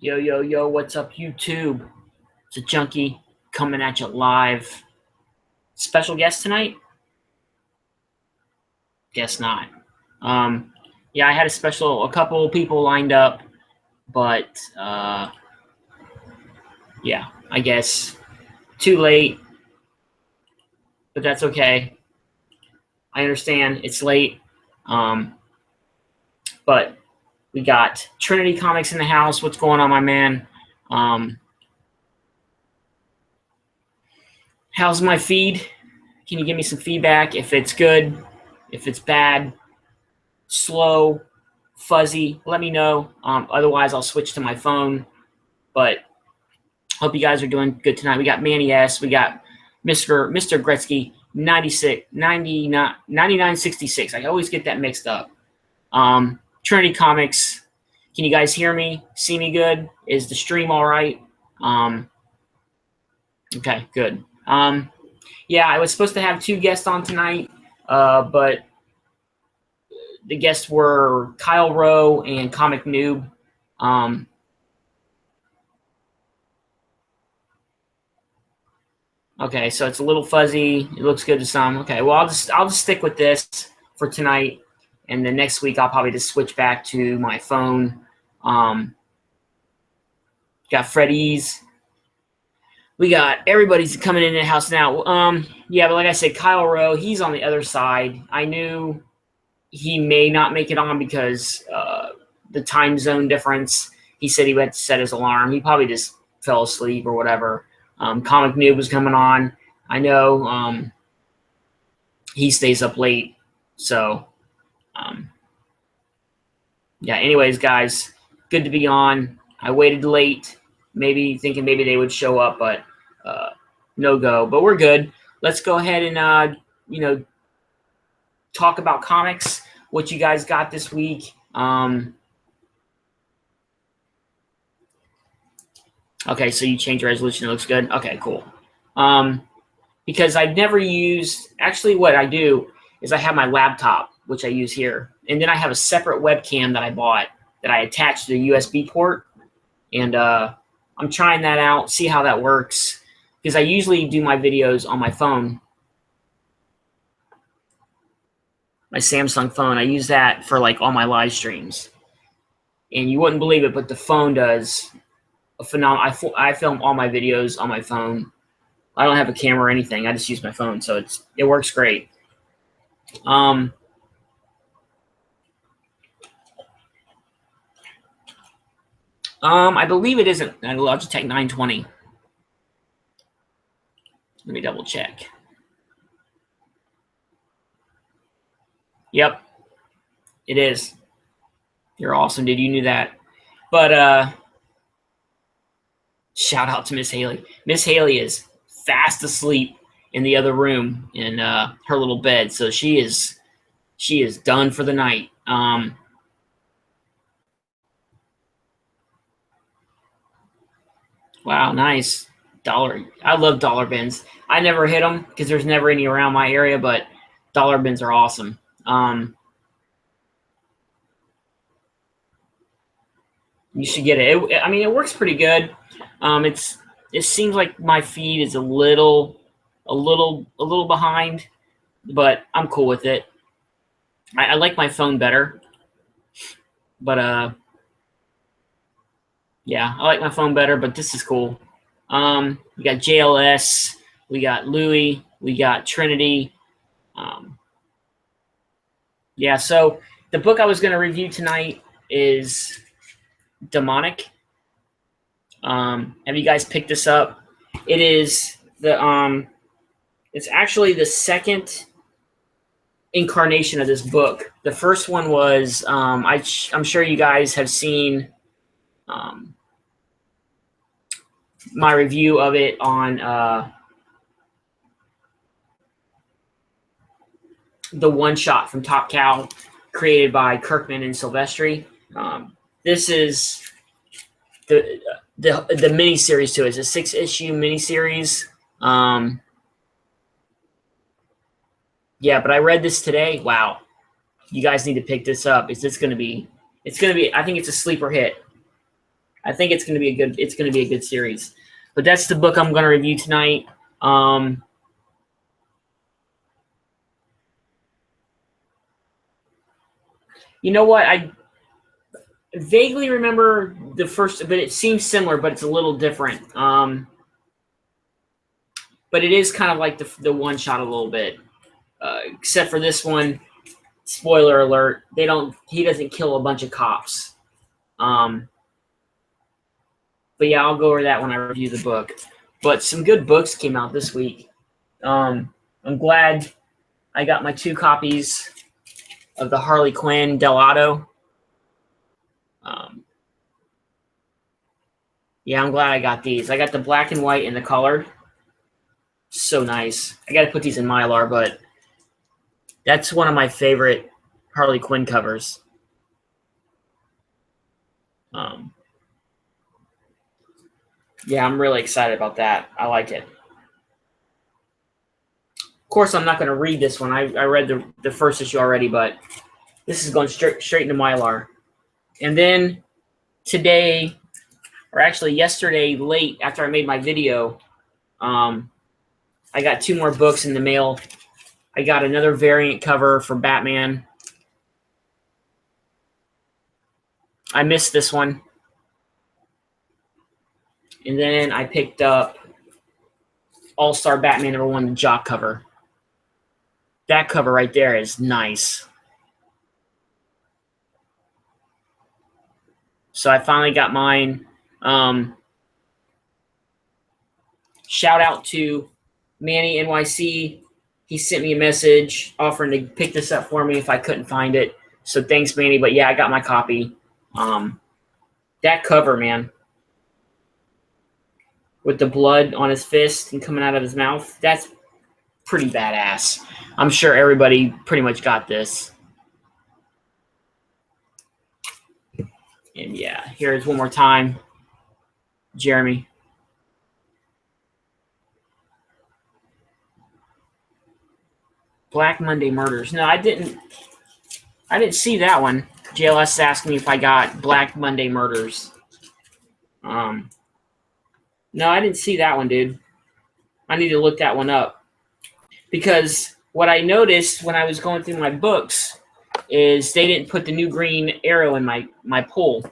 Yo, yo, yo, what's up, YouTube? It's a Junkie coming at you live. Special guest tonight? Guess not. Yeah, I had a couple people lined up, but yeah, I guess too late, but that's okay. I understand it's late, but we got Trinity Comics in the house. What's going on, my man? How's my feed? Can you give me some feedback if it's good, if it's bad, slow, fuzzy? Let me know. Otherwise, I'll switch to my phone. But hope you guys are doing good tonight. We got Manny S. We got Mr. Gretzky 9966. I always get that mixed up. Trinity Comics. Can you guys hear me? See me good? Is the stream all right? Okay, good. Yeah, I was supposed to have 2 guests on tonight, but the guests were Kyle Rowe and Comic Noob. Okay, so it's a little fuzzy. It looks good to some. Okay, well, I'll just stick with this for tonight, and then next week I'll probably just switch back to my phone. Got Freddy's. We got everybody's coming in the house now. Yeah, but like I said, Kyle Rowe, he's on the other side. I knew he may not make it on because the time zone difference. He said he went to set his alarm. He probably just fell asleep or whatever. Comic Noob was coming on. I know he stays up late. So, yeah, anyways, guys, good to be on. I waited late, thinking maybe they would show up, but no go. But we're good. Let's go ahead and, talk about comics, what you guys got this week. Okay, so you change resolution. It looks good. Okay, cool. Because I've never used, actually what I do is I have my laptop, which I use here. And then I have a separate webcam that I bought that I attach to the USB port. And I'm trying that out, see how that works. Because I usually do my videos on my phone. My Samsung phone. I use that for like all my live streams. And you wouldn't believe it, but the phone does a phenomenal. I film all my videos on my phone. I don't have a camera or anything. I just use my phone, so it works great. I believe it isn't Logitech 920. Let me double check. Yep, it is. You're awesome, dude. You knew that. But shout out to Miss Haley. Miss Haley is fast asleep in the other room in her little bed, so she is done for the night. Wow, nice. Dollar. I love dollar bins. I never hit them because there's never any around my area, but dollar bins are awesome. You should get it. I mean, it works pretty good. It seems like my feed is a little behind, but I'm cool with it. I like my phone better, but yeah, I like my phone better. But this is cool. We got JLS, we got Louis, we got Trinity. Yeah, so the book I was going to review tonight is Demonic. Have you guys picked this up? It is it's actually the second incarnation of this book. The first one was I'm sure you guys have seen my review of it on the one shot from Top Cow, created by Kirkman and Silvestri. This is the mini series to it. It's a 6-issue mini series. Yeah, but I read this today. Wow, you guys need to pick this up. It's going to be. I think it's a sleeper hit. I think it's going to be a good series. But that's the book I'm going to review tonight. You know what? I vaguely remember the first, but it seems similar, but it's a little different. But it is kind of like the one shot a little bit, except for this one. Spoiler alert: he doesn't kill a bunch of cops. But yeah, I'll go over that when I review the book. But some good books came out this week. I'm glad I got my 2 copies of the Harley Quinn Delato. Yeah, I'm glad I got these. I got the black and white and the colored. So nice. I got to put these in Mylar, but that's one of my favorite Harley Quinn covers. Yeah, I'm really excited about that. I like it. Of course, I'm not going to read this one. I read the first issue already, but this is going straight into Mylar. And then today, or actually yesterday late after I made my video, I got 2 more books in the mail. I got another variant cover for Batman. I missed this one. And then I picked up All-Star Batman #1, the Jock cover. That cover right there is nice. So I finally got mine. Shout out to Manny NYC. He sent me a message offering to pick this up for me if I couldn't find it. So thanks, Manny. But yeah, I got my copy. That cover, man, with the blood on his fist and coming out of his mouth, that's pretty badass. I'm sure everybody pretty much got this. And yeah, here's one more time, Jeremy. Black Monday Murders. No, I didn't see that one. JLS asked me if I got Black Monday Murders. No, I didn't see that one, dude. I need to look that one up. Because what I noticed when I was going through my books is they didn't put the new green arrow in my pull.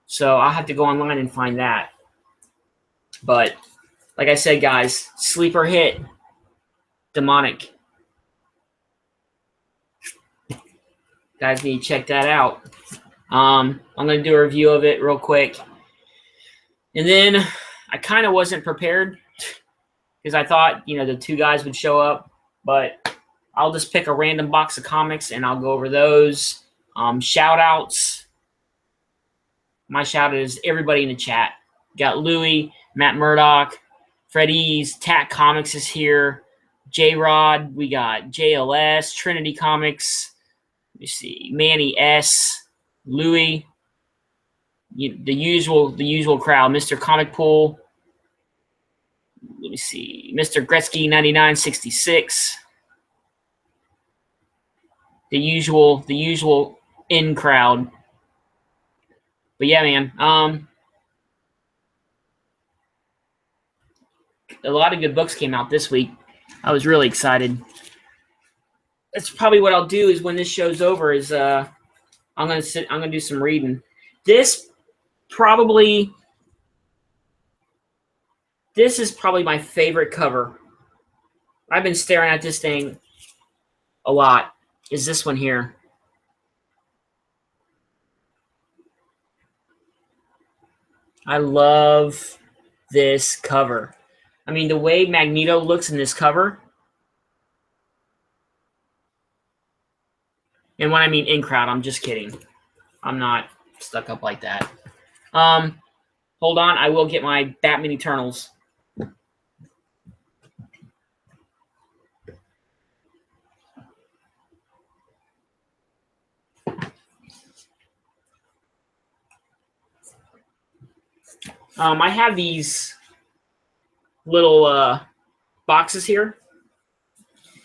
So I'll have to go online and find that. But like I said, guys, sleeper hit, Demonic. Guys need to check that out. I'm going to do a review of it real quick. And then I kind of wasn't prepared because I thought, the 2 guys would show up. But I'll just pick a random box of comics and I'll go over those. Shout-outs. My shout-out is everybody in the chat. Got Louie, Matt Murdock, Freddy's, Tat Comics is here. J-Rod, we got JLS, Trinity Comics. Let me see, Manny S, Louie, the usual crowd, Mr. Comic Pool. Let me see, Mr. Gretzky 9966. The usual in crowd. But yeah, man, a lot of good books came out this week. I was really excited. That's probably what I'll do is when this show's over is I'm gonna do some reading. This is probably my favorite cover. I've been staring at this thing a lot. Is this one here? I love this cover. I mean, the way Magneto looks in this cover. And when I mean in crowd, I'm just kidding. I'm not stuck up like that. Hold on, I will get my Batman Eternals. I have these little boxes here.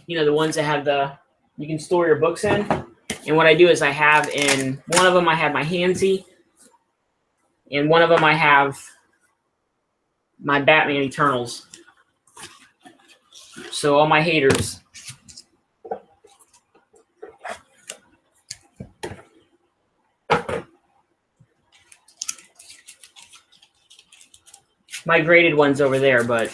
The ones that have you can store your books in. And what I do is I have in one of them, I have my Handsy. And one of them I have my Batman Eternals. So all my haters. My graded one's over there, but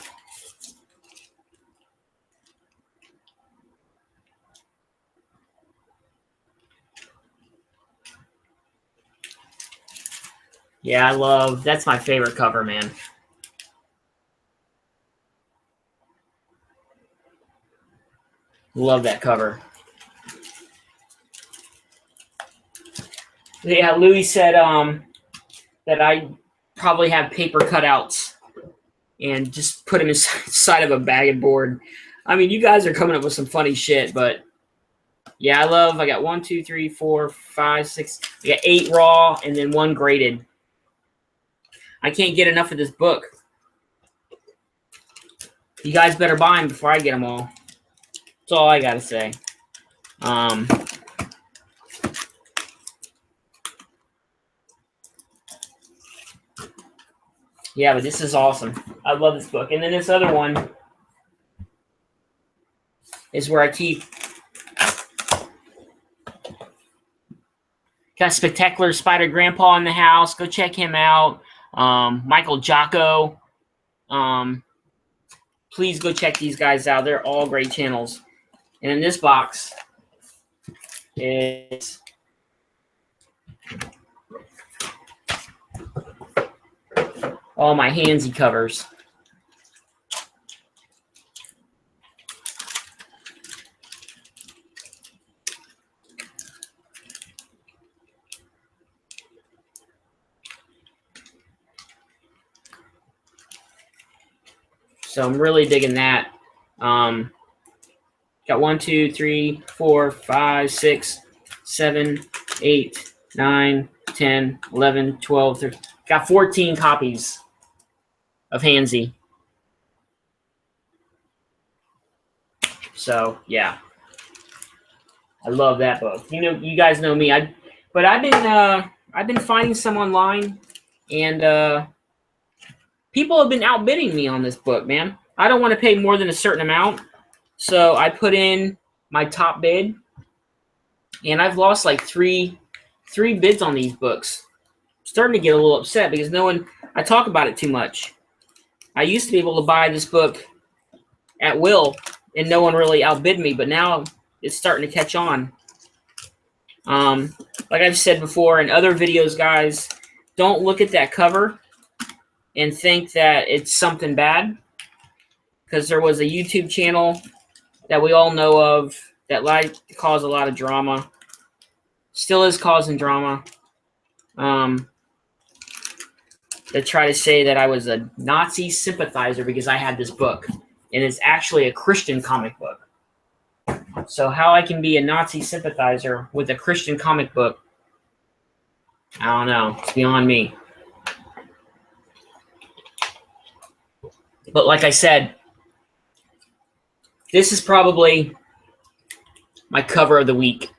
yeah, that's my favorite cover, man. Love that cover. Yeah, Louis said that I probably have paper cutouts and just put them inside of a bag and board. I mean, you guys are coming up with some funny shit, but yeah, I got 1, 2, 3, 4, 5, 6. I got 8 raw and then 1 graded. I can't get enough of this book. You guys better buy them before I get them all. That's all I got to say. Yeah, but this is awesome. I love this book. And then this other one is where I keep. Got Spectacular Spider Grandpa in the house. Go check him out. Michael Jocko. Please go check these guys out. They're all great channels. And in this box is all my handsy covers. So I'm really digging that. Got 1, 2, 3, 4, 5, 6, 7, 8, 9, 10, 11, 12, 13. Got 14 copies of Handsy. So yeah, I love that book. You guys know me. I've been finding some online, and people have been outbidding me on this book, man. I don't want to pay more than a certain amount, so I put in my top bid, and I've lost like three bids on these books. I'm starting to get a little upset because I talk about it too much. I used to be able to buy this book at will, and no one really outbid me, but now it's starting to catch on. Like I've said before in other videos, guys, don't look at that cover and think that it's something bad, because there was a YouTube channel that we all know of that liked to cause a lot of drama. Still is causing drama. They try to say that I was a Nazi sympathizer because I had this book, and it's actually a Christian comic book. So how I can be a Nazi sympathizer with a Christian comic book, I don't know. It's beyond me. But like I said, this is probably my cover of the week.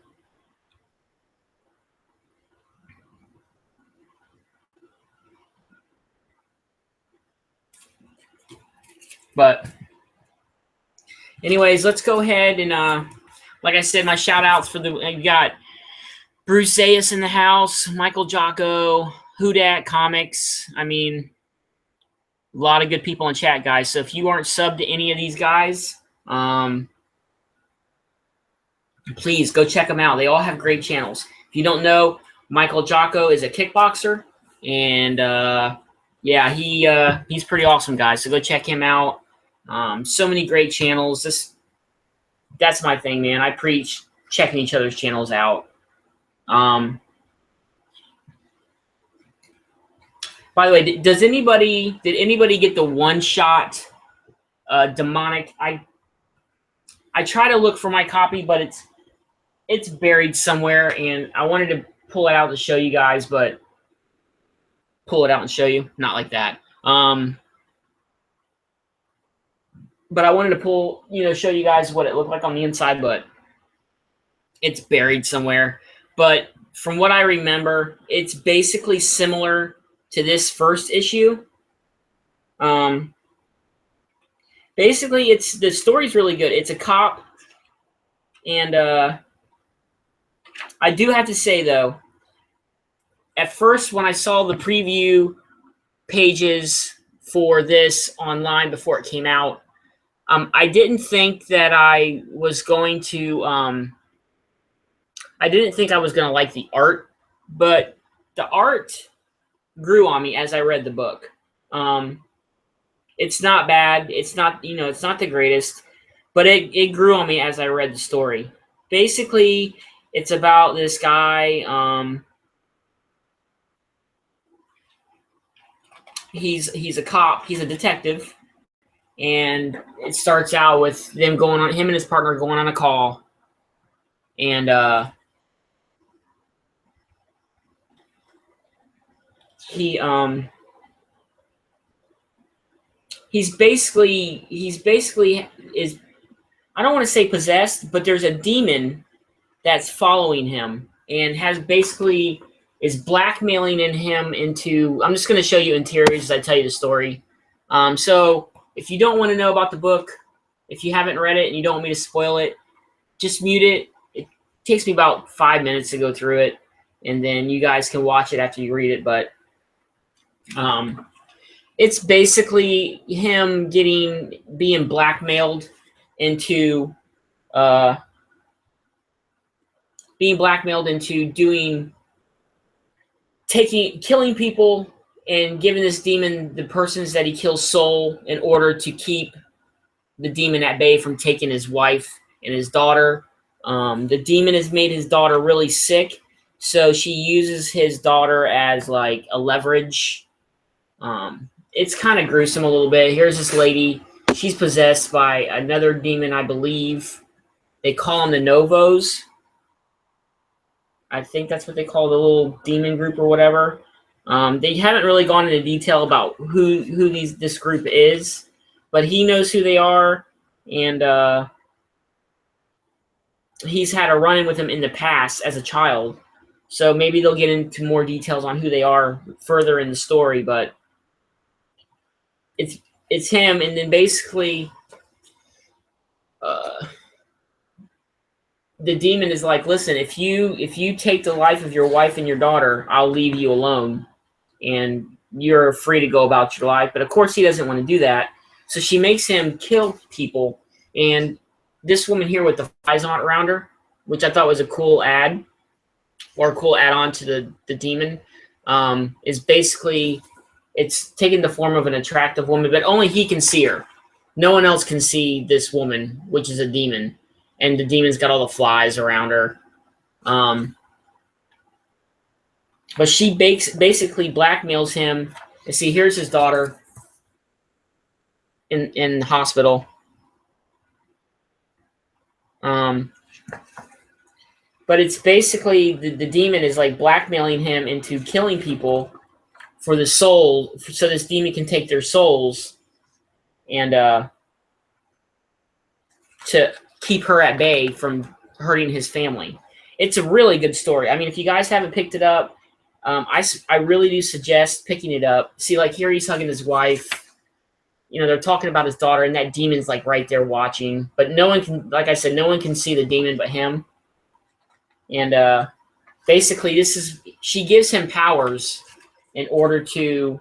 But anyways, let's go ahead and, like I said, my shout-outs for you got Bruce Zayas in the house, Michael Jocko, Whodat Comics. I mean, a lot of good people in chat, guys. So if you aren't subbed to any of these guys, please go check them out. They all have great channels. If you don't know, Michael Jocko is a kickboxer, and yeah, he's pretty awesome, guys. So go check him out. So many great channels. That's my thing, man. I preach checking each other's channels out. By the way, did anybody get the one-shot demonic? I try to look for my copy, but it's buried somewhere, and I wanted to pull it out to show you guys, but pull it out and show you, not like that. But I wanted to show you guys what it looked like on the inside, but it's buried somewhere. But from what I remember, it's basically similar to this first issue. Basically, the story's really good. It's a cop, and I do have to say though, at first when I saw the preview pages for this online before it came out, I didn't think that I was going to. I didn't think I was going to like the art, but the art grew on me as I read the book. It's not bad. It's not, it's not the greatest, but it grew on me as I read the story. Basically, it's about this guy. He's a cop. He's a detective, and it starts out with him and his partner going on a call, and he's basically is, I don't want to say possessed, but there's a demon that's following him and is blackmailing him into. I'm just going to show you interiors as I tell you the story. So if you don't want to know about the book, if you haven't read it and you don't want me to spoil it, just mute it. It takes me about 5 minutes to go through it, and then you guys can watch it after you read it. But it's basically him being blackmailed into killing people and giving this demon the persons that he kills soul in order to keep the demon at bay from taking his wife and his daughter. The demon has made his daughter really sick, so she uses his daughter as like a leverage. It's kind of gruesome a little bit. Here's this lady. She's possessed by another demon, I believe. They call them the Novos. I think that's what they call the little demon group or whatever. They haven't really gone into detail about who this group is, but he knows who they are, and he's had a run-in with them in the past as a child. So maybe they'll get into more details on who they are further in the story, but it's him, and then basically the demon is like, listen, if you take the life of your wife and your daughter, I'll leave you alone, and you're free to go about your life. But of course he doesn't want to do that, so she makes him kill people. And this woman here with the flies on around her, which I thought was a cool ad or a cool add-on to the demon, is basically, it's taken the form of an attractive woman, but only he can see her. No one else can see this woman, which is a demon. And the demon's got all the flies around her. But she basically blackmails him. And see, here's his daughter in the hospital. But it's basically the demon is like blackmailing him into killing people for the soul, so this demon can take their souls and to keep her at bay from hurting his family. It's a really good story. I mean, if you guys haven't picked it up, I really do suggest picking it up. See, like here he's hugging his wife. They're talking about his daughter, and that demon's like right there watching. But no one can, like I said, no one can see the demon but him. And basically, she gives him powers in order to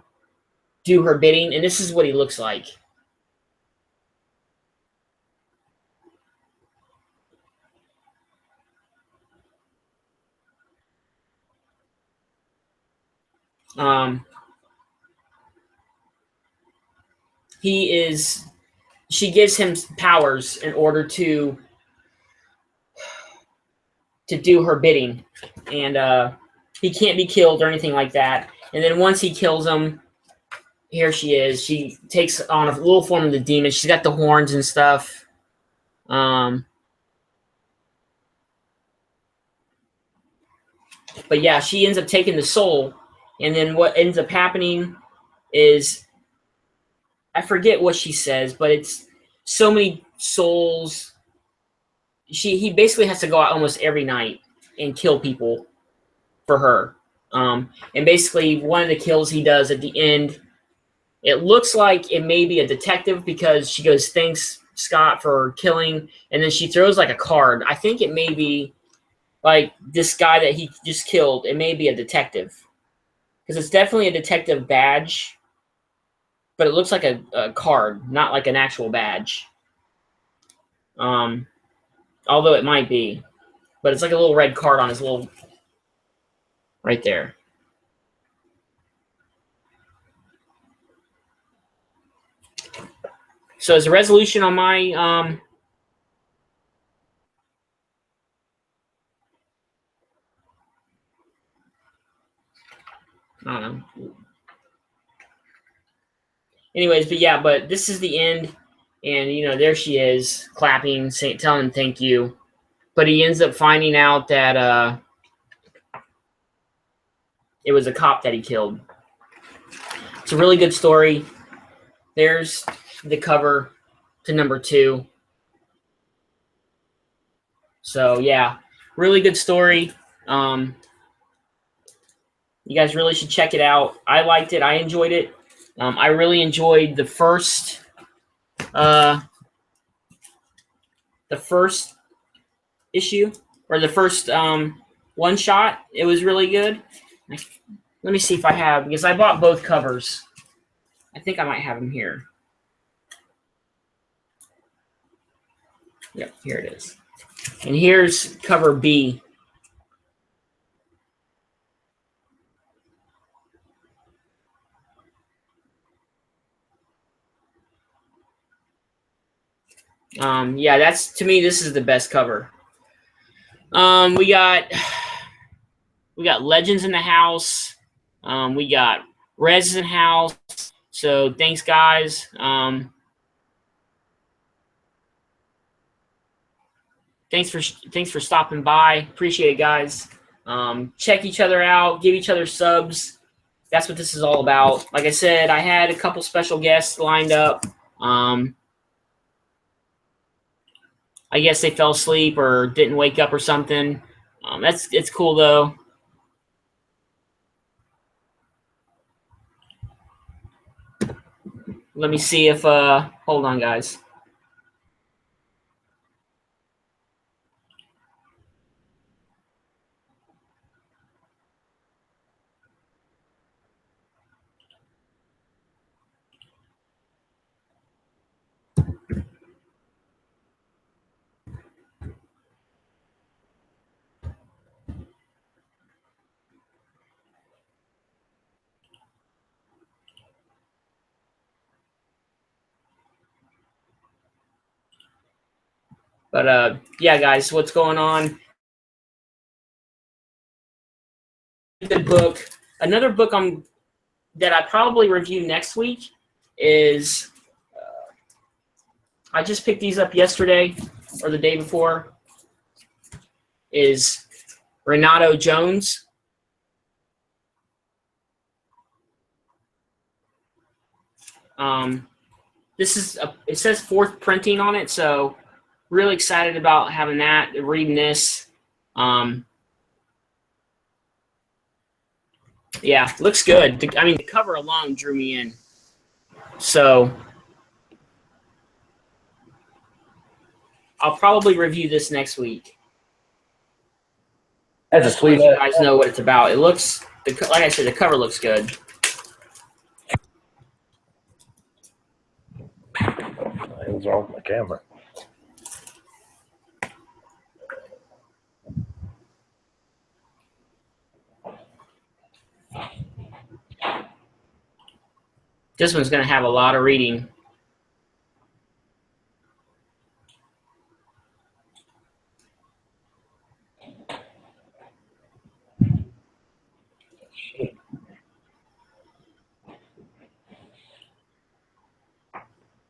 do her bidding, and this is what he looks like. She gives him powers in order to do her bidding, and he can't be killed or anything like that. And then once he kills him, here she is. She takes on a little form of the demon. She's got the horns and stuff. But yeah, she ends up taking the soul, and then what ends up happening is, I forget what she says, but it's so many souls. He basically has to go out almost every night and kill people for her. And basically, one of the kills he does at the end, it looks like it may be a detective because she goes, "Thanks, Scott, for killing," and then she throws like a card. I think it may be like this guy that he just killed. It may be a detective because it's definitely a detective badge, but it looks like a card, not like an actual badge. Although it might be, but it's like a little red card on his little right there. So as a resolution on my I don't know. Anyways, but yeah, but this is the end, and you know there she is clapping, saying, telling him thank you. But he ends up finding out that it was a cop that he killed. It's a really good story. There's the cover to number 2. So yeah, really good story. You guys really should check it out. I liked it. I enjoyed it. I really enjoyed the first issue or the first one shot. It was really good. Let me see if I have, because I bought both covers. I think I might have them here. Yep, here it is. And here's cover B. Yeah, that's, to me, this is the best cover. We got Legends in the house. We got Rez in the house. So thanks, guys. Thanks for stopping by. Appreciate it, guys. Check each other out. Give each other subs. That's what this is all about. Like I said, I had a couple special guests lined up. I guess they fell asleep or didn't wake up or something. It's cool though. Let me see if hold on, guys. But yeah, guys, what's going on? Good book. Another book that I probably review next week is I just picked these up yesterday or the day before. Is Renato Jones. This is it says 4th printing on it, so really excited about having that, reading this. Yeah, looks good. I mean, the cover alone drew me in. So I'll probably review this next week. That's a sweet. You guys know what it's about. It looks, like I said, the cover looks good. What's wrong with my camera? This one's going to have a lot of reading.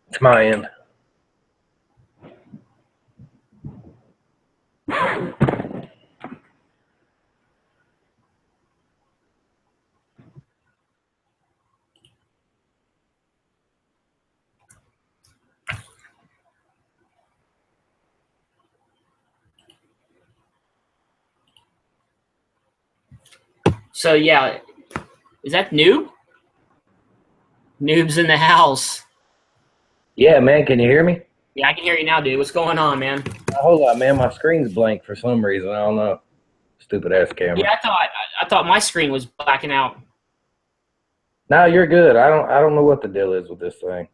It's my end. So yeah, is that Noob? Noob's in the house. Yeah, man, can you hear me? Yeah, I can hear you now, dude. What's going on, man? A whole lot, man. My screen's blank for some reason. I don't know. Stupid ass camera. Yeah, I thought my screen was blacking out. No, you're good. I don't know what the deal is with this thing.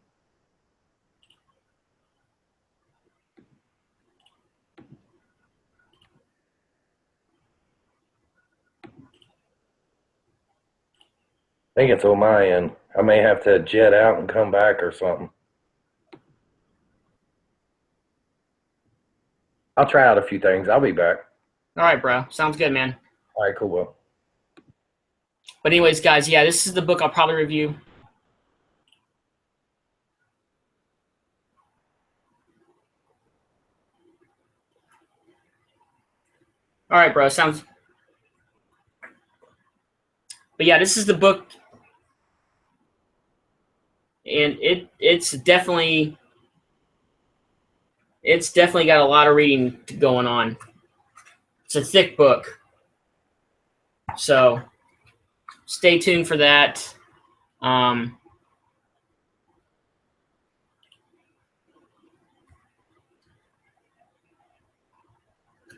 I think it's on my end. I may have to jet out and come back or something. I'll try out a few things. I'll be back. All right, bro. Sounds good, man. All right, cool, bro. But anyways, guys, yeah, this is the book I'll probably review. All right, bro. Sounds. But yeah, this is the book, and it's definitely got a lot of reading going on. It's a thick book, so stay tuned for that.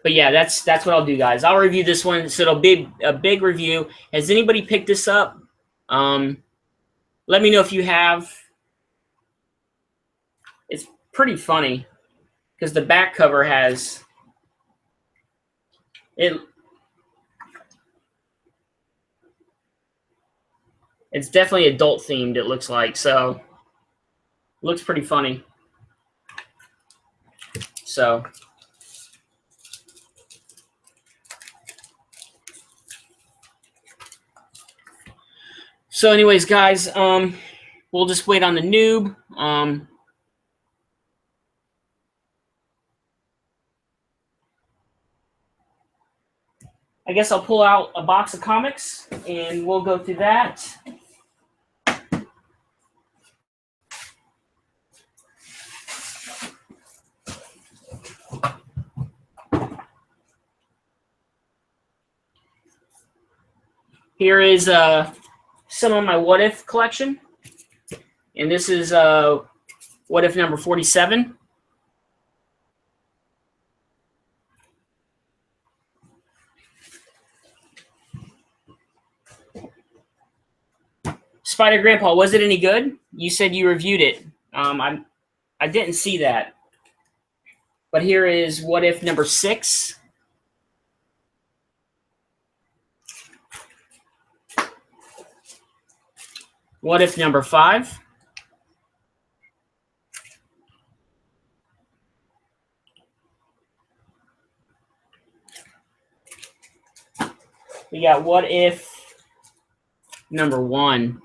But yeah, that's what I'll do, guys. I'll review this one, so it'll be a big review. Has anybody picked this up? Let me know if you have. It's pretty funny because the back cover has it. It's definitely adult themed. It looks like, so looks pretty funny. So. So anyways, guys, we'll just wait on the noob. I guess I'll pull out a box of comics and we'll go through that. Here is some of my What If collection. And this is What If number 47. Spider Grandpa, was it any good? You said you reviewed it. I didn't see that. But here is What If number 6. What If number 5. We got What If number 1.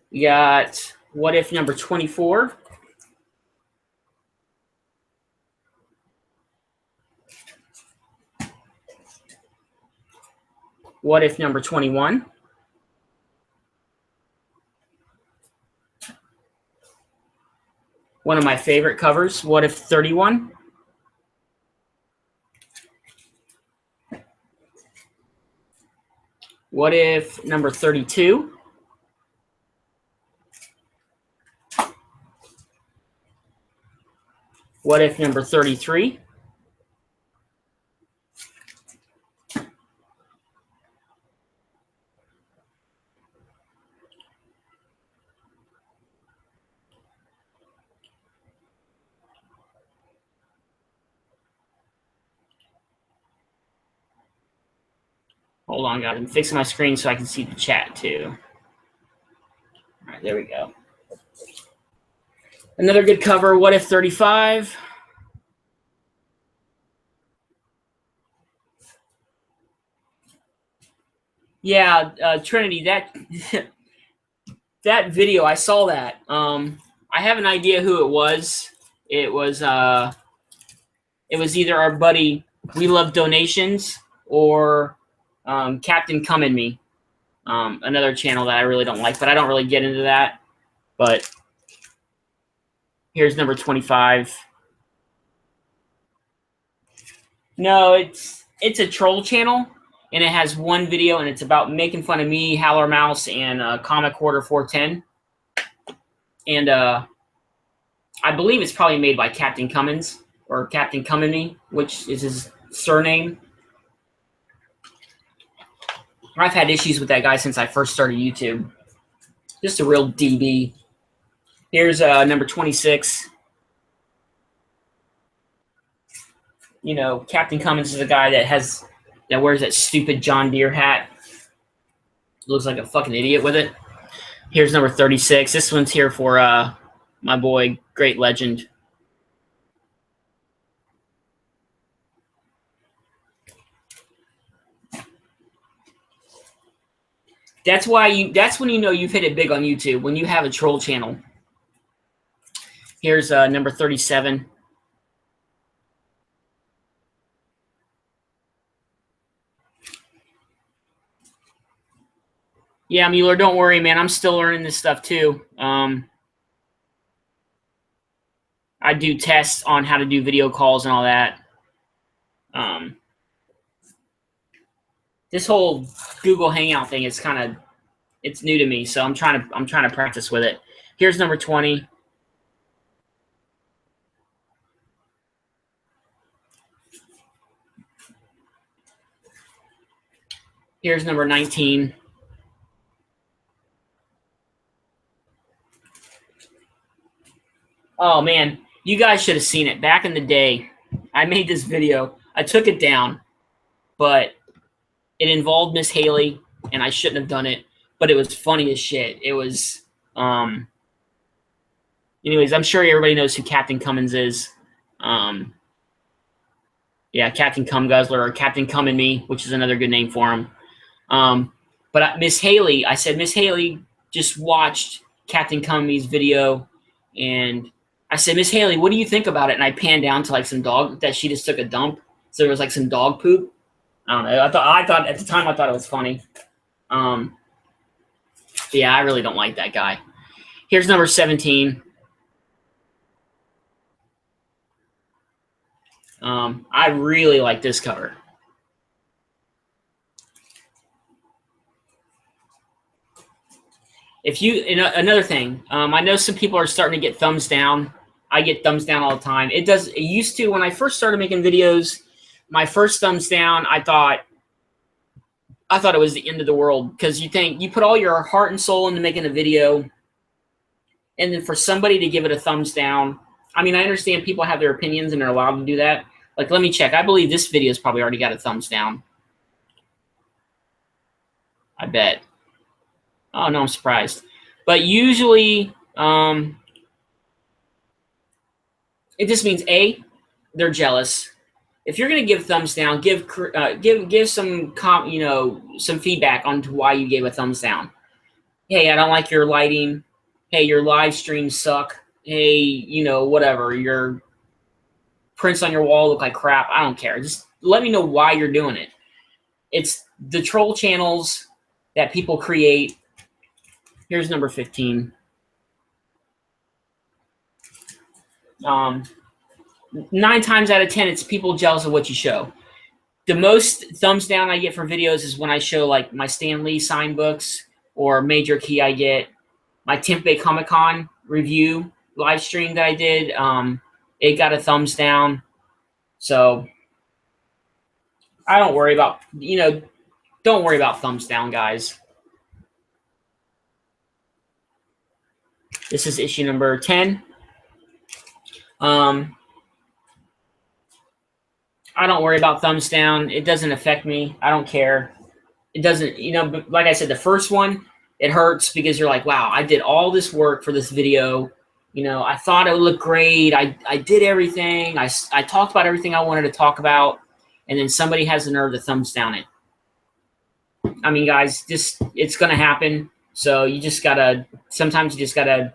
We got What If number 24. What If number 21. One of my favorite covers, What If 31. What If number 32. What If number 33. Hold on, guys. I'm fixing my screen so I can see the chat too. All right, there we go. Another good cover, What If 35. Yeah, Trinity, that video, I saw that. I have an idea who it was. It was either our buddy We Love Donations or Captain Come in Me, another channel that I really don't like, but I don't really get into that. But Here's number 25. No, it's a troll channel, and it has one video, and it's about making fun of me, Howler Mouse, and Comic Quarter 410. And I believe it's probably made by Captain Cummins, or Captain Cumminy, which is his surname. I've had issues with that guy since I first started YouTube. Just a real DB. Here's number 26. You know, Captain Cummins is a guy that wears that stupid John Deere hat. Looks like a fucking idiot with it. Here's number 36. This one's here for my boy, Great Legend. That's when you know you've hit it big on YouTube, when you have a troll channel. Here's number 37. Yeah, Mueller, don't worry, man. I'm still learning this stuff too. I do tests on how to do video calls and all that. This whole Google Hangout thing is it's new to me, so I'm trying to practice with it. Here's number 20. Here's number 19. Oh man, you guys should have seen it. Back in the day, I made this video. I took it down, but it involved Miss Haley, and I shouldn't have done it, but it was funny as shit. It was, anyways, I'm sure everybody knows who Captain Cummins is. Yeah, Captain Cum Guzzler, or Captain Cum and Me, which is another good name for him. But Miss Haley, I said, Miss Haley just watched Captain Cum and Me's video, and I said, Miss Haley, what do you think about it? And I panned down to like some dog that she just took a dump. So there was like some dog poop. I don't know. I thought at the time I thought it was funny. Yeah, I really don't like that guy. Here's number 17. I really like this cover. Another thing, I know some people are starting to get thumbs down. I get thumbs down all the time. It used to, when I first started making videos, my first thumbs down, I thought it was the end of the world, because you put all your heart and soul into making a video, and then for somebody to give it a thumbs down. I mean, I understand people have their opinions and they're allowed to do that. Like, let me check. I believe this video's probably already got a thumbs down. I bet. Oh, no, I'm surprised. But usually, it just means A, they're jealous. If you're gonna give thumbs down, give some some feedback on why you gave a thumbs down. Hey, I don't like your lighting. Hey, your live streams suck. Hey, whatever. Your prints on your wall look like crap. I don't care. Just let me know why you're doing it. It's the troll channels that people create. Here's number 15. 9 times out of 10, it's people jealous of what you show. The most thumbs down I get for videos is when I show like my Stan Lee sign books, or Major Key I get. My Tampa Bay Comic-Con review live stream that I did, it got a thumbs down. So I don't worry about, don't worry about thumbs down, guys. This is issue number 10. I don't worry about thumbs down. It doesn't affect me. I don't care. It doesn't, but like I said, the first one, it hurts because you're like, wow, I did all this work for this video. I thought it would look great. I did everything. I talked about everything I wanted to talk about. And then somebody has the nerve to thumbs down it. I mean, guys, it's going to happen. So sometimes you just got to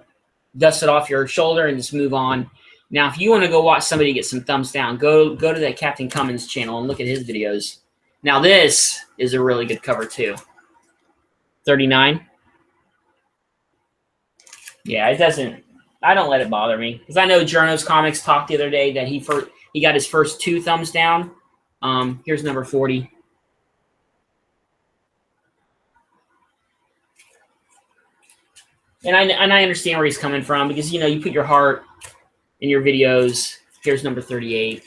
dust it off your shoulder and just move on. Now, if you want to go watch somebody get some thumbs down, go to that Captain Cummins channel and look at his videos. Now, this is a really good cover, too. 39. Yeah, it doesn't. I don't let it bother me because I know Journo's Comics talked the other day that he got his first 2 thumbs down. Here's number 40. And I understand where he's coming from because, you know, you put your heart in your videos. Here's number 38.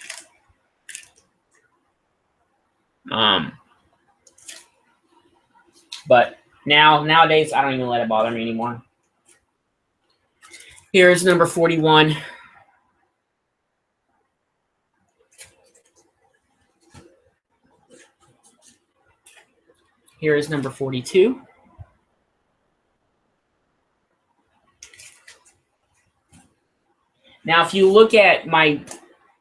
But nowadays, I don't even let it bother me anymore. Here's number 41. Here is number 42. Now, if you look at my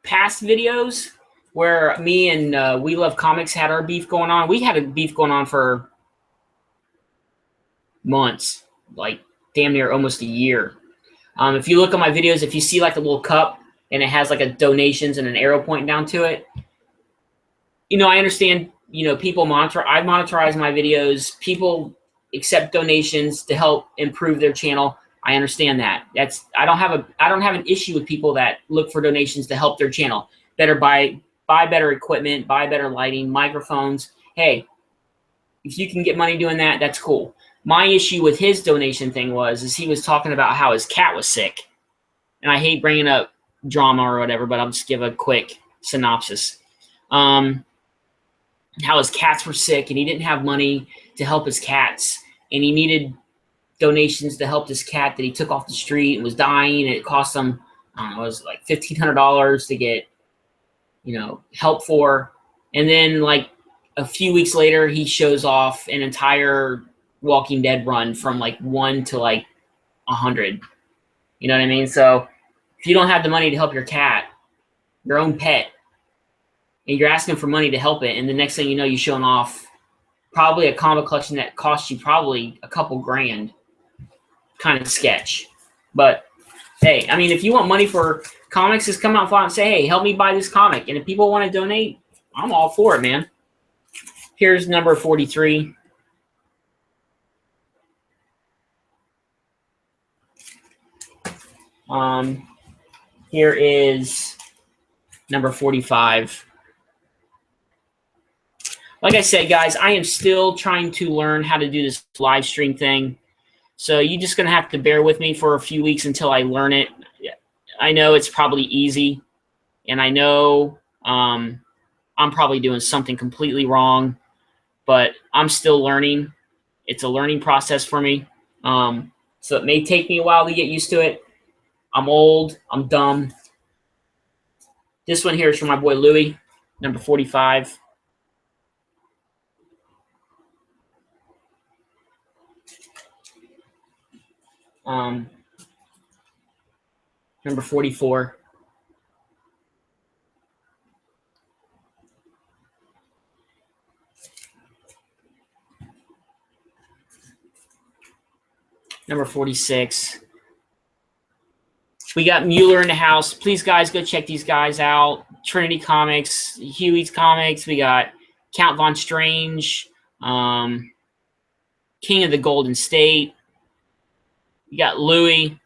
past videos where me and We Love Comics had our beef going on, we had a beef going on for months, like damn near almost a year. If you look at my videos, if you see like a little cup and it has like a donations and an arrow pointing down to it, you know, I understand, you know, people I monetize my videos. People accept donations to help improve their channel. I understand that. I don't have an issue with people that look for donations to help their channel. Better buy better equipment, buy better lighting, microphones. Hey, if you can get money doing that, that's cool. My issue with his donation thing is he was talking about how his cat was sick. And I hate bringing up drama or whatever, but I'll just give a quick synopsis. How his cats were sick and he didn't have money to help his cats. And he needed donations to help this cat that he took off the street and was dying. And it cost him, I don't know, it was like $1,500 to get, you know, help for. And then like a few weeks later, he shows off an entire Walking Dead run from like 1 to like 100. You know what I mean? So if you don't have the money to help your cat, your own pet, and you're asking for money to help it, and the next thing you know, you're showing off probably a comic collection that cost you probably a couple grand, kind of sketch. But hey, I mean, if you want money for comics, just come out and say, hey, help me buy this comic. And if people want to donate, I'm all for it, man. Here's number 43. Here is number 45. Like I said, guys, I am still trying to learn how to do this live stream thing. So you're just going to have to bear with me for a few weeks until I learn it. I know it's probably easy, and I know I'm probably doing something completely wrong, but I'm still learning. It's a learning process for me. So it may take me a while to get used to it. I'm old. I'm dumb. This one here is from my boy Louie, number 45. Number 44. Number 46. We got Mueller in the house. Please, guys, go check these guys out. Trinity Comics, Huey's Comics. We got Count Von Strange, King of the Golden State. We got Louie.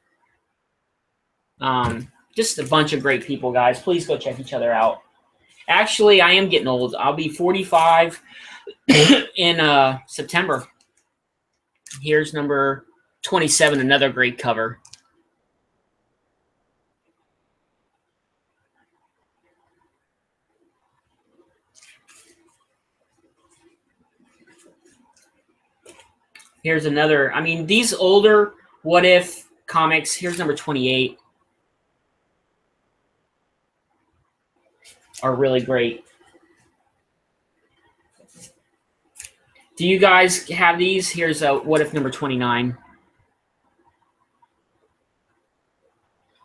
Just a bunch of great people, guys. Please go check each other out. Actually, I am getting old. I'll be 45 in September. Here's number 27, another great cover. Here's another. I mean, these older What If comics. Here's number 28. Are really great. Do you guys have these? Here's a What If number 29.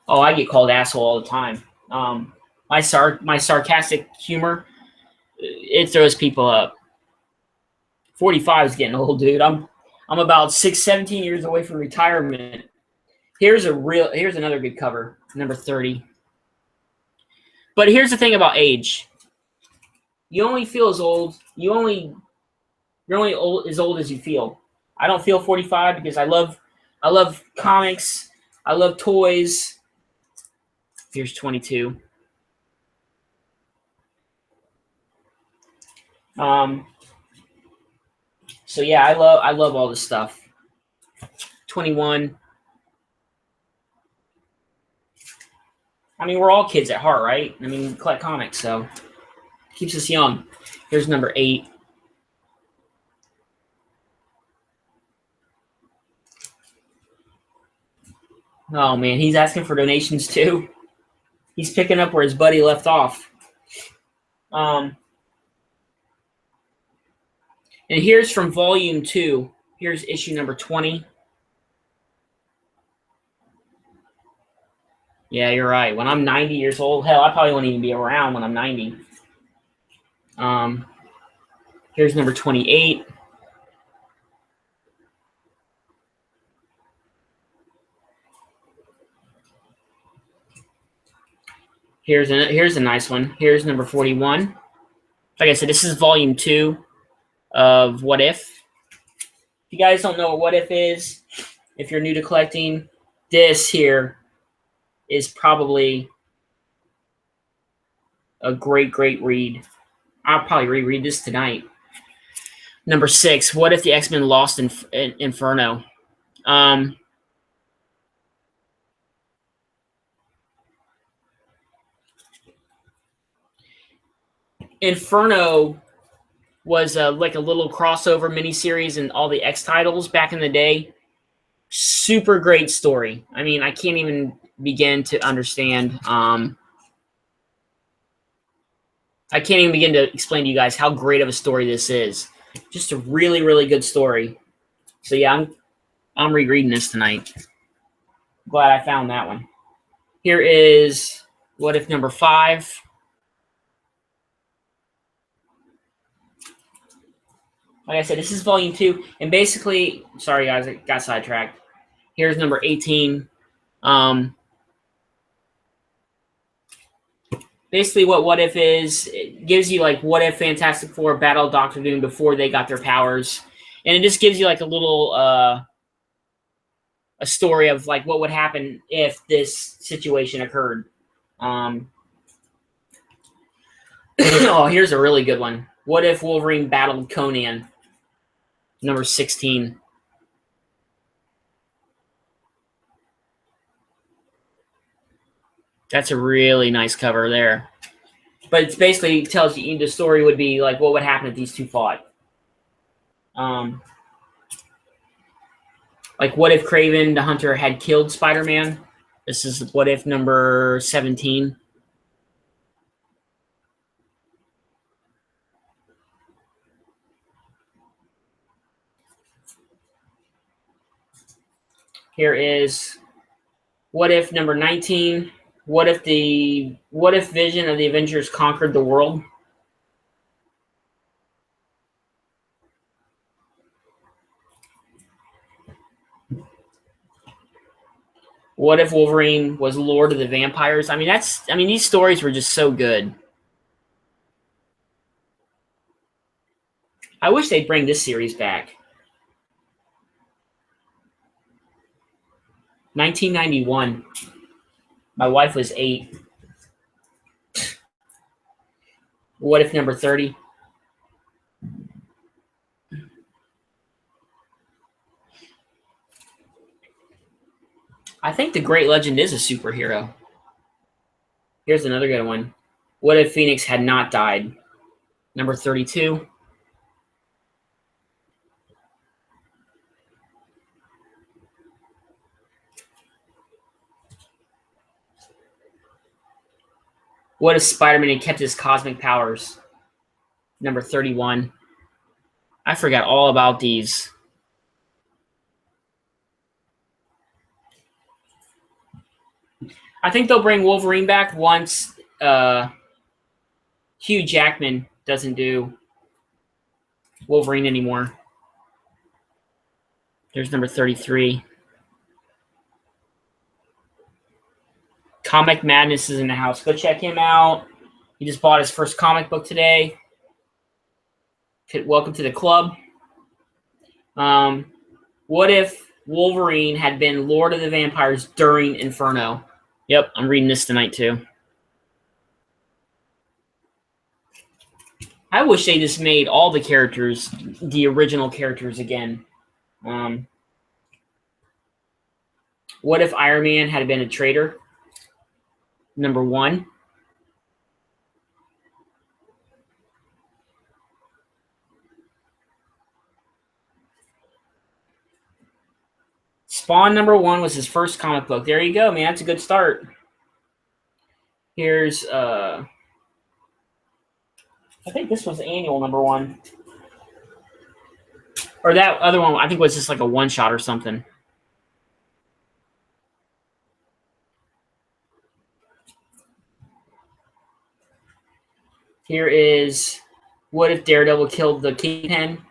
Oh, I get called asshole all the time. My sarcastic humor, it throws people up. 45 is getting old, dude. I'm about 17 years away from retirement. Here's another good cover, number 30. But here's the thing about age. You only feel as old. You're only as old as you feel. I don't feel 45 because I love comics. I love toys. Here's 22. So yeah, I love all this stuff. 21. I mean, we're all kids at heart, right? I mean, we collect comics, so keeps us young. Here's number 8. Oh man, he's asking for donations too. He's picking up where his buddy left off. And here's from volume 2. Here's issue number 20. Yeah, you're right. When I'm 90 years old, hell, I probably won't even be around when I'm 90. Here's number 28. Here's a nice one. Here's number 41. Like I said, this is volume 2 of What If. If you guys don't know what If is, if you're new to collecting, this here is probably a great read. I'll probably reread this tonight. Number 6, What If the X-Men Lost in Inferno? Inferno was like a little crossover miniseries in all the X titles back in the day. Super great story. I mean, I can't even begin to understand. I can't even begin to explain to you guys how great of a story this is. Just a really good story. So yeah, I'm rereading this tonight. Glad I found that one. Here is What If number 5. Like I said, this is volume 2, and basically, sorry guys, I got sidetracked. Here's number 18. Basically, what If is, it gives you like what if Fantastic Four battled Doctor Doom before they got their powers, and it just gives you like a little a story of like what would happen if this situation occurred. Oh, here's a really good one. What if Wolverine battled Conan? Number 16. That's a really nice cover there. But it basically tells you the story would be like what would happen if these two fought. Like what if Kraven the Hunter had killed Spider-Man? This is What If number 17. Here is What If number 19. What if Vision of the Avengers conquered the world? What if Wolverine was Lord of the Vampires? I mean, these stories were just so good. I wish they'd bring this series back. 1991. My wife was 8. What If number 30? I think the Great Legend is a superhero. Here's another good one. What if Phoenix had not died? Number 32. What if Spider-Man had kept his cosmic powers? Number 31. I forgot all about these. I think they'll bring Wolverine back once Hugh Jackman doesn't do Wolverine anymore. There's number 33. Comic Madness is in the house. Go check him out. He just bought his first comic book today. Welcome to the club. What if Wolverine had been Lord of the Vampires during Inferno? Yep, I'm reading this tonight too. I wish they just made all the characters the original characters again. What if Iron Man had been a traitor? Number 1. Spawn number 1 was his first comic book. There you go, man. That's a good start. Here's I think this was annual number 1. Or that other one I think was just like a one shot or something. Here is What If Daredevil Killed the Kingpin?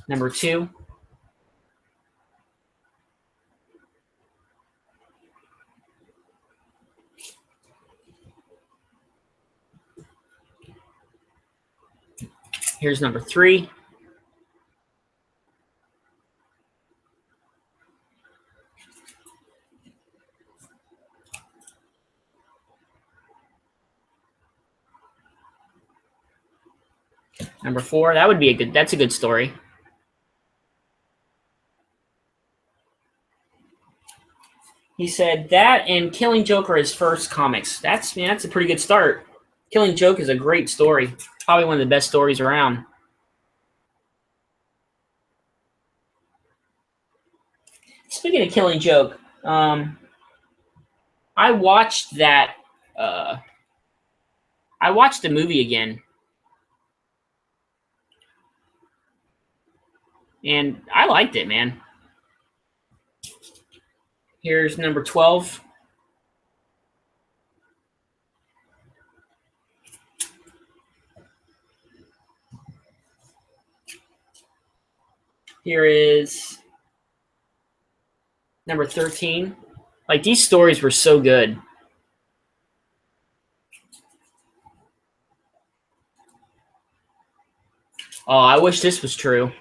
Number 2. Here's number 3. Number 4. That would be that's a good story. He said that and Killing Joke are his first comics. That's a pretty good start. Killing Joke is a great story. Probably one of the best stories around. Speaking of Killing Joke, I watched that. I watched the movie again, and I liked it, man. Here's number 12. Here is number 13. Like, these stories were so good. Oh, I wish this was true.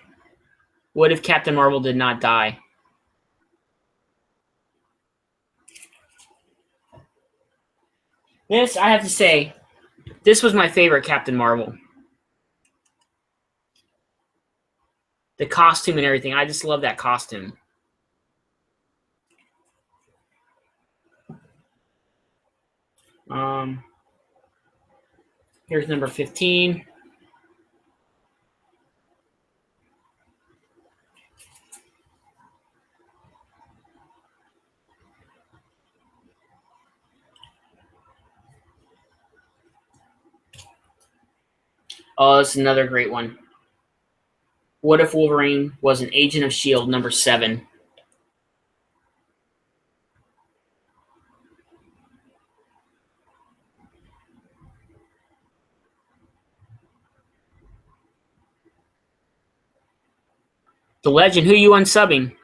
What if Captain Marvel did not die? This, I have to say, this was my favorite Captain Marvel. The costume and everything. I just love that costume. Here's number 15. Oh, that's another great one. What if Wolverine was an agent of S.H.I.E.L.D., number 7? The Legend, who you unsubbing?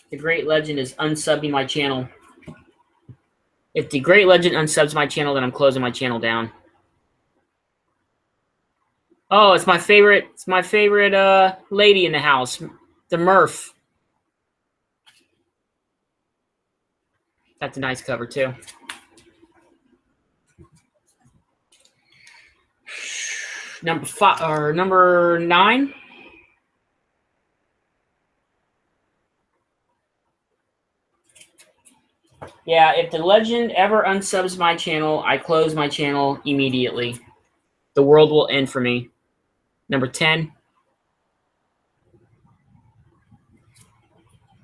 The Great Legend is unsubbing my channel. If the Great Legend unsubs my channel, then I'm closing my channel down. Oh, it's my favorite. It's my favorite lady in the house, the Murph. That's a nice cover too. Number 5 or number 9. Yeah, if the Legend ever unsubs my channel, I close my channel immediately. The world will end for me. Number 10.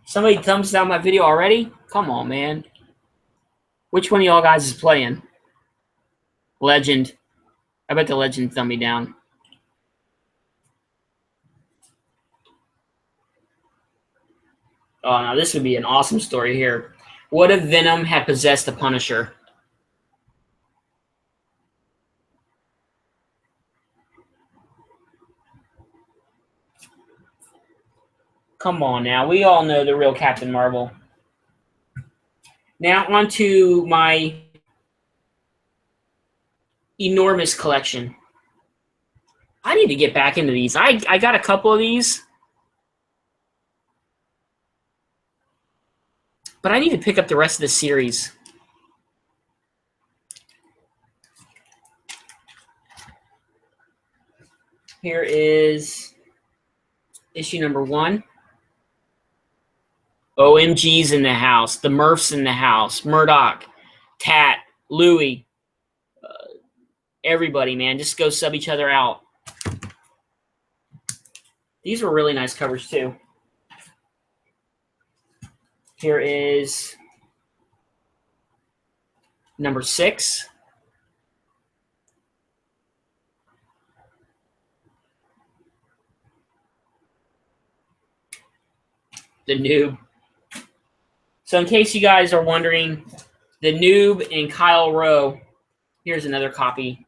Somebody thumbs down my video already? Come on, man. Which one of y'all guys is playing? Legend. I bet the Legend thumb me down. Oh, now this would be an awesome story here. What if Venom had possessed the Punisher? Come on now. We all know the real Captain Marvel. Now on to my enormous collection. I need to get back into these. I got a couple of these, but I need to pick up the rest of the series. Here is issue number 1. OMG's in the house. The Murph's in the house. Murdoch, Tat, Louie. Everybody, man. Just go sub each other out. These were really nice covers, too. Here is number 6. The Noob. So in case you guys are wondering, the Noob and Kyle Rowe, here's another copy,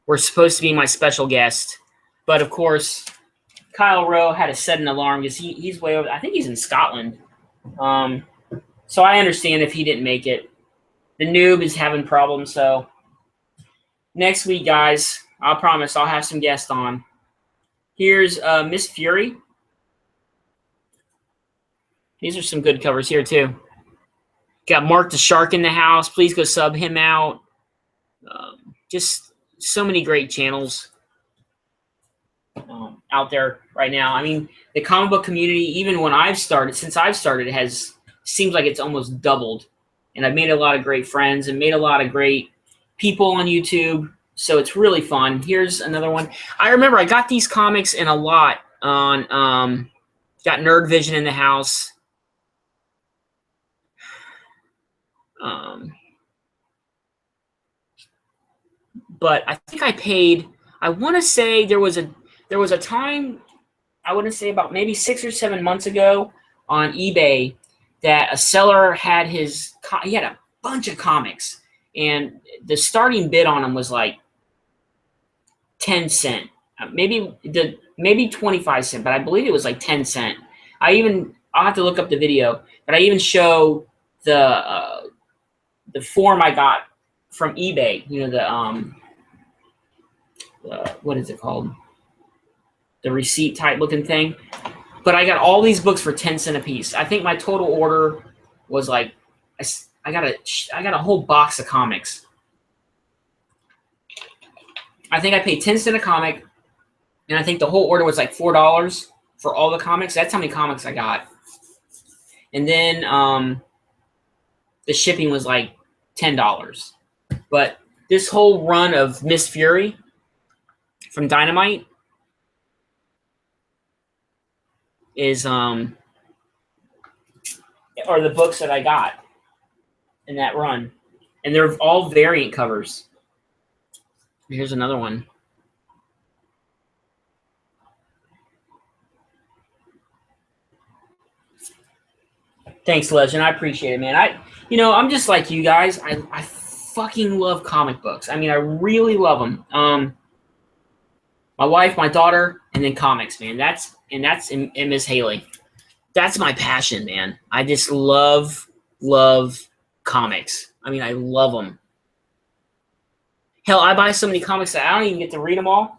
were supposed to be my special guest. But, of course, Kyle Rowe had to set an alarm because he's way over. I think he's in Scotland. So I understand if he didn't make it. The Noob is having problems. So next week, guys, I'll promise I'll have some guests on. Here's Miss Fury. These are some good covers here, too. Got Mark the Shark in the house. Please go sub him out. Just so many great channels out there right now. I mean, the comic book community, even when since I've started, seems like it's almost doubled. And I've made a lot of great friends and made a lot of great people on YouTube. So it's really fun. Here's another one. I remember I got these comics in a lot on, got Nerd Vision in the house. But I think I paid, I want to say there was a time, I want to say about maybe 6 or 7 months ago on eBay that a seller had he had a bunch of comics, and the starting bid on them was like 10 cents, maybe 25 cents, but I believe it was like 10 cents. I'll have to look up the video, but I even show the form I got from eBay, you know, what is it called? The receipt type looking thing. But I got all these books for 10 cents a piece. I think my total order was like, I got a whole box of comics. I think I paid 10 cents a comic, and I think the whole order was like $4 for all the comics. That's how many comics I got. And then the shipping was like $10. But this whole run of Miss Fury from Dynamite is are the books that I got in that run. And they're all variant covers. Here's another one. Thanks, Legend. I appreciate it, man. I'm just like you guys. I fucking love comic books. I mean, I really love them. My wife, my daughter, and then comics, man. That's Miss Haley. That's my passion, man. I just love comics. I mean, I love them. Hell, I buy so many comics that I don't even get to read them all.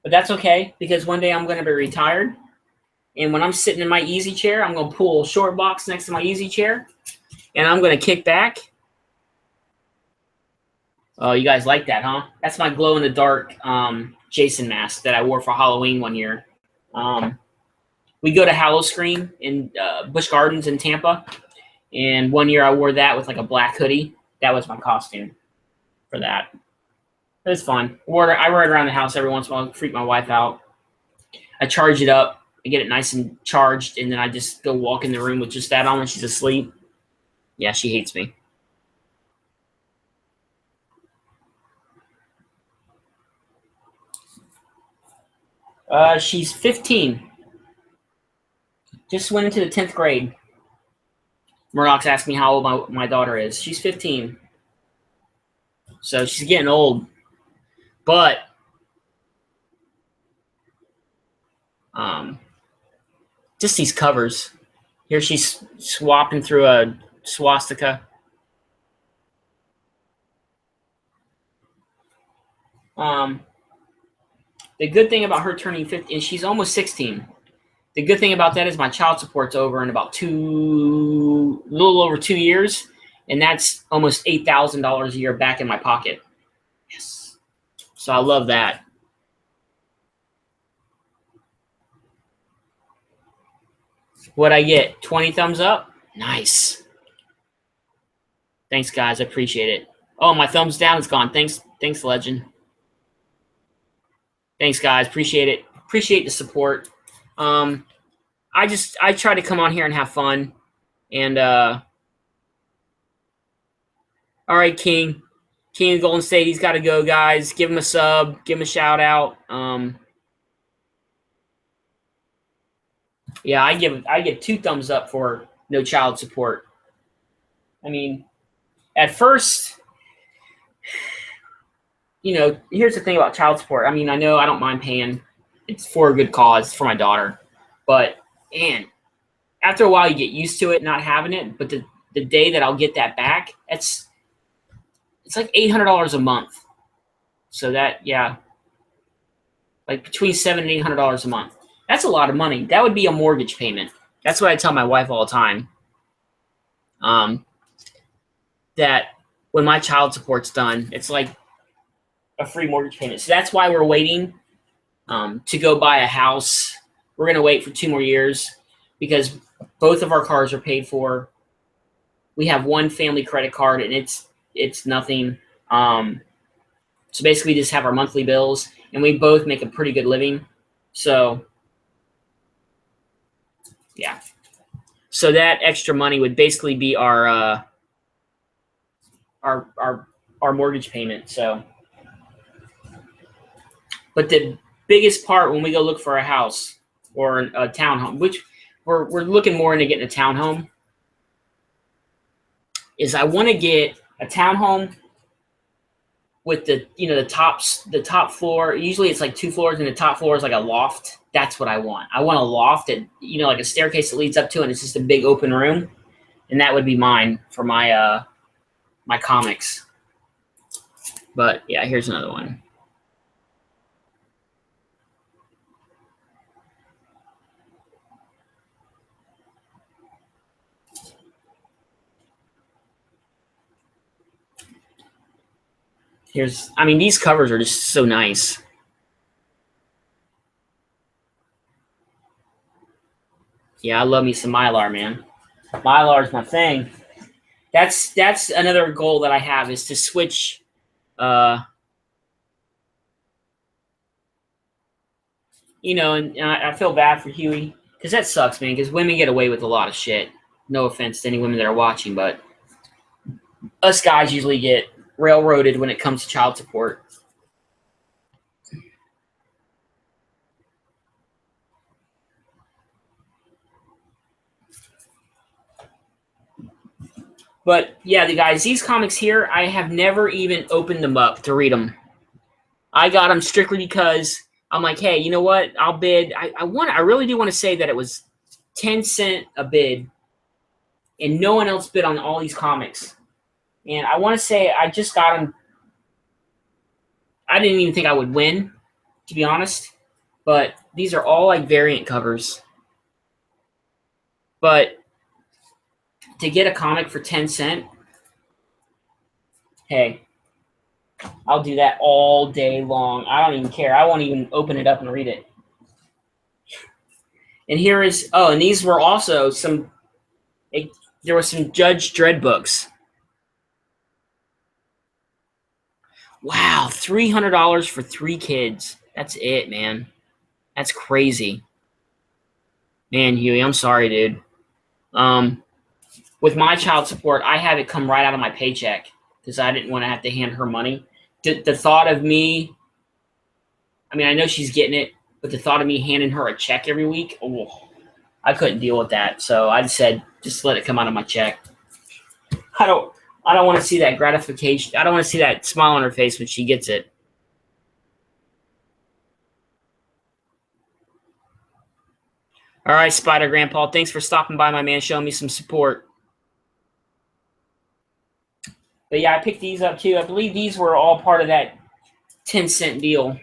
But that's okay, because one day I'm going to be retired. And when I'm sitting in my easy chair, I'm going to pull a short box next to my easy chair. And I'm going to kick back. Oh, you guys like that, huh? That's my glow-in-the-dark Jason mask that I wore for Halloween one year. We go to Halloween in Busch Gardens in Tampa. And one year I wore that with like a black hoodie. That was my costume for that. It was fun. I wear it around the house every once in a while to freak my wife out. I charge it up. I get it nice and charged, and then I just go walk in the room with just that on when she's asleep. Yeah, she hates me. She's 15. Just went into the 10th grade. Murdoch's asked me how old my daughter is. She's 15. So she's getting old. But just these covers. Here she's swapping through a swastika. The good thing about her turning 50 is she's almost 16. The good thing about that is my child support's over in about a little over 2 years, and that's almost $8,000 a year back in my pocket. Yes. So I love that. What'd I get? 20 thumbs up? Nice. Thanks, guys. I appreciate it. Oh, my thumbs down is gone. Thanks, Legend. Thanks, guys. Appreciate it. Appreciate the support. I try to come on here and have fun. And all right, King of Golden State, he's got to go, guys. Give him a sub. Give him a shout out. Yeah, I give 2 thumbs up for no child support. I mean, at first, here's the thing about child support. I mean, I know I don't mind paying. It's for a good cause, for my daughter. But, man, after a while you get used to it, not having it. But the day that I'll get that back, it's like $800 a month. So that, yeah, like between $700 and $800 a month. That's a lot of money. That would be a mortgage payment. That's what I tell my wife all the time. That when my child support's done, it's like a free mortgage payment. So that's why we're waiting to go buy a house. We're going to wait for 2 more years because both of our cars are paid for. We have one family credit card, and it's nothing. So basically we just have our monthly bills, and we both make a pretty good living. So, yeah. So that extra money would basically be our mortgage payment. So, but the biggest part when we go look for a house or a townhome, which we're looking more into getting a townhome, is I want to get a townhome with the top floor. Usually it's like 2 floors, and the top floor is like a loft. That's what I want. I want a loft that, like a staircase that leads up to it, and it's just a big open room. And that would be mine for my my comics. But yeah, here's another one. These covers are just so nice. Yeah, I love me some Mylar, man. Mylar is my thing. That's another goal that I have, is to switch. And I feel bad for Huey, because that sucks, man, because women get away with a lot of shit. No offense to any women that are watching, but us guys usually get railroaded when it comes to child support. But yeah, these comics here, I have never even opened them up to read them. I got them strictly because I'm like, hey, you know what? I'll bid. I really do want to say that it was 10 cents a bid, and no one else bid on all these comics. And I want to say I just got them. I didn't even think I would win, to be honest. But these are all like variant covers. But to get a comic for 10 cents, hey, I'll do that all day long. I don't even care. I won't even open it up and read it. And here is, and these were also there were some Judge Dredd books. Wow, $300 for 3 kids. That's it, man. That's crazy. Man, Huey, I'm sorry, dude. With my child support, I have it come right out of my paycheck because I didn't want to have to hand her money. The thought of me, I know she's getting it, but the thought of me handing her a check every week, I couldn't deal with that. So I said, just let it come out of my check. I don't want to see that gratification. I don't want to see that smile on her face when she gets it. All right, Spider Grandpa, thanks for stopping by, my man, showing me some support. But yeah, I picked these up too. I believe these were all part of that 10-cent deal.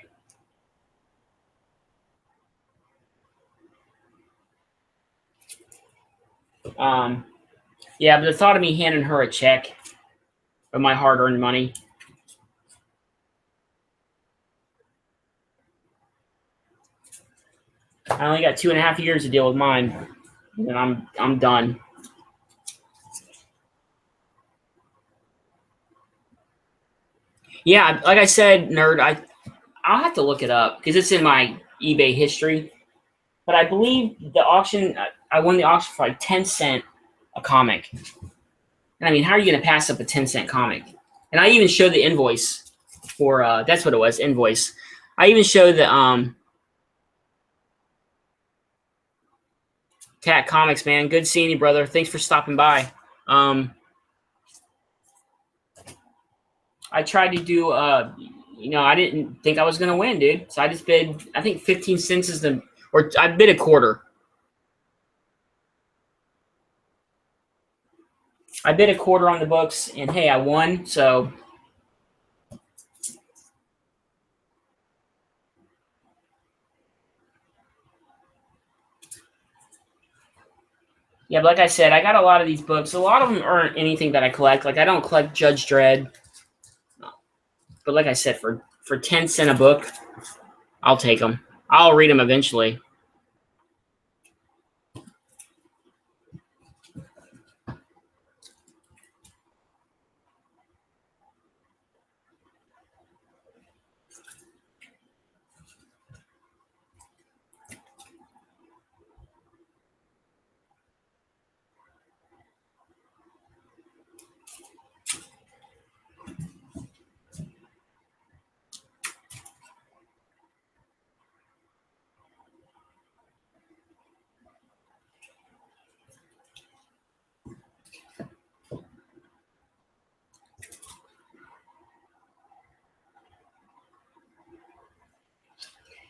Yeah, but the thought of me handing her a check of my hard-earned money. I only got 2.5 years to deal with mine, and I'm done. Yeah, like I said, nerd, I'll have to look it up because it's in my eBay history. But I believe the auction, I won the auction for like 10 cent a comic. And I mean, how are you going to pass up a 10-cent comic? And I even showed the invoice for, that's what it was, invoice. I even showed the, Cat Comics, man. Good seeing you, brother. Thanks for stopping by. I tried to do, I didn't think I was going to win, dude. So I just bid, I think 15 cents is or I bid a quarter. I bid a quarter on the books, and hey, I won, so. Yeah, but like I said, I got a lot of these books. A lot of them aren't anything that I collect. Like, I don't collect Judge Dredd. But like I said, for 10 cents a book, I'll take them. I'll read them eventually.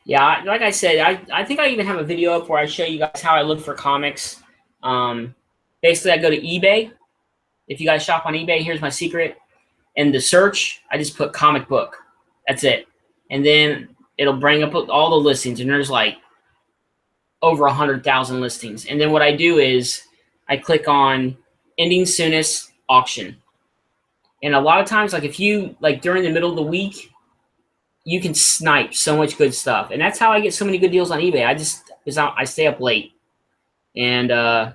Yeah, like I said, I think I even have a video up where I show you guys how I look for comics. Basically, I go to eBay. If you guys shop on eBay, here's my secret. In the search, I just put comic book. That's it. And then it'll bring up all the listings, and there's like over 100,000 listings. And then what I do is I click on ending soonest auction. And a lot of times, like if you, like during the middle of the week, you can snipe so much good stuff. And that's how I get so many good deals on eBay. I stay up late. And I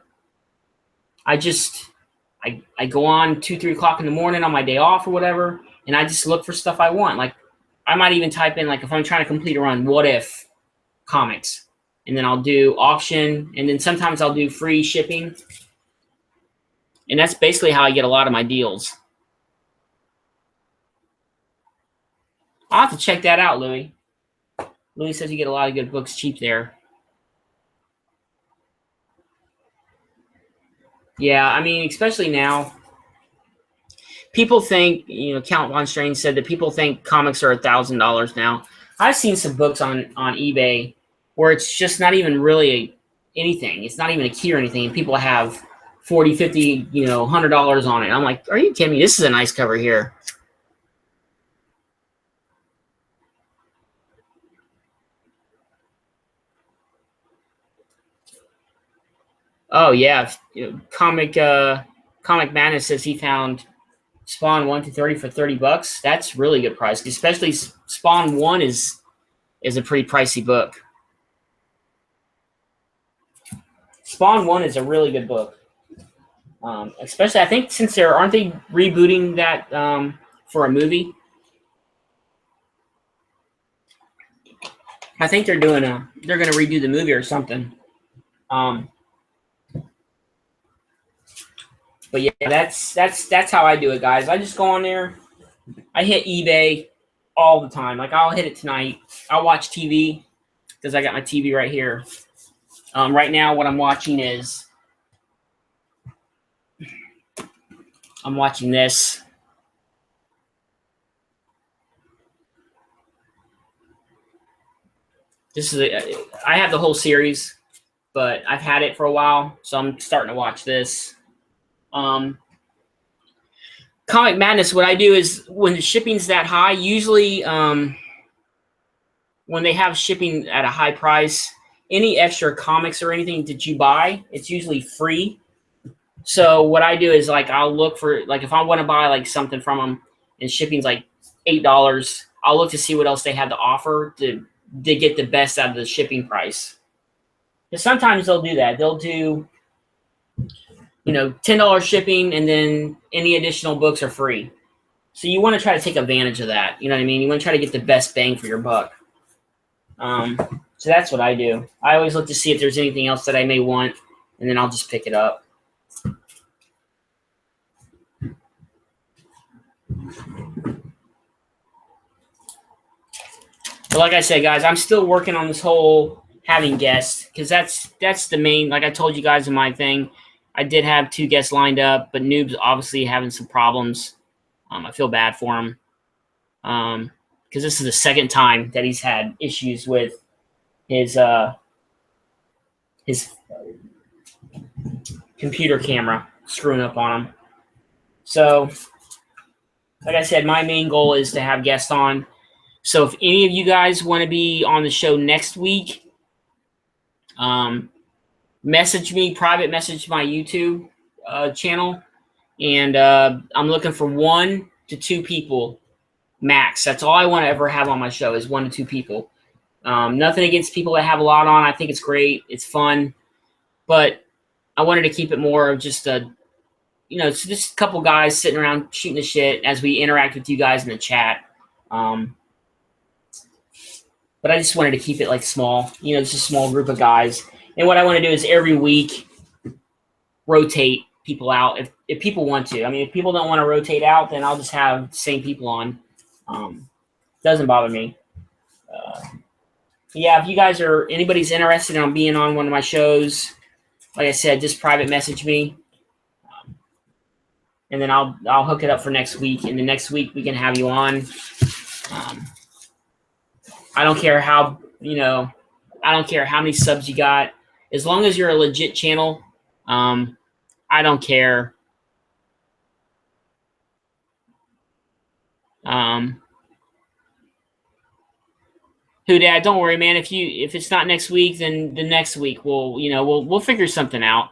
go on 2, 3 o'clock in the morning on my day off or whatever, and I just look for stuff I want. Like I might even type in, like, if I'm trying to complete a run, what if comics, and then I'll do auction, and then sometimes I'll do free shipping. And that's basically how I get a lot of my deals. I'll have to check that out, Louis. Louis says you get a lot of good books cheap there. Yeah, I mean, especially now. People think, Count Von Strange said that people think comics are $1,000 now. I've seen some books on eBay where it's just not even really anything. It's not even a key or anything. And people have 40, 50, $100 on it. I'm like, are you kidding me? This is a nice cover here. Oh yeah, Comic Madness says he found Spawn 1 to 30 for $30. That's really good price, especially Spawn 1 is a pretty pricey book. Spawn 1 is a really good book. Especially, I think, since aren't they rebooting that for a movie? I think they're going to redo the movie or something. But yeah, that's how I do it, guys. I just go on there. I hit eBay all the time. Like, I'll hit it tonight. I'll watch TV because I got my TV right here. Right now, what I'm watching is I'm watching this. I have the whole series, but I've had it for a while, so I'm starting to watch this. Comic Madness, what I do is when the shipping's that high, usually when they have shipping at a high price, any extra comics or anything that you buy, it's usually free. So what I do is like I'll look for, like, if I want to buy like something from them and shipping's like $8, I'll look to see what else they have to offer to get the best out of the shipping price. Because sometimes they'll do that. They'll do, you know, $10 shipping and then any additional books are free. So you want to try to take advantage of that. You know what I mean? You want to try to get the best bang for your buck. So that's what I do. I always look to see if there's anything else that I may want, and then I'll just pick it up. But like I said, guys, I'm still working on this whole having guests, because that's the main, like I told you guys in my thing, I did have 2 guests lined up, but Noob's obviously having some problems. I feel bad for him. Because this is the second time that he's had issues with his computer camera screwing up on him. So, like I said, my main goal is to have guests on. So if any of you guys want to be on the show next week, message me, private message my YouTube channel, and I'm looking for 1 to 2 people max. That's all I want to ever have on my show is 1 to 2 people. Nothing against people that have a lot on. I think it's great. It's fun. But I wanted to keep it more of just a, you know, it's just a couple guys sitting around shooting the shit as we interact with you guys in the chat. But I just wanted to keep it like small. You know, it's a small group of guys. And what I want to do is every week rotate people out if people want to. I mean, if people don't want to rotate out, then I'll just have the same people on. Doesn't bother me. Yeah, if you guys are, anybody's interested in being on one of my shows, like I said, just private message me, and then I'll hook it up for next week. And the next week we can have you on. I don't care how, you know, I don't care how many subs you got, as long as you're a legit channel. I don't care. Who Dad, don't worry, man. If it's not next week, then the next week we'll figure something out.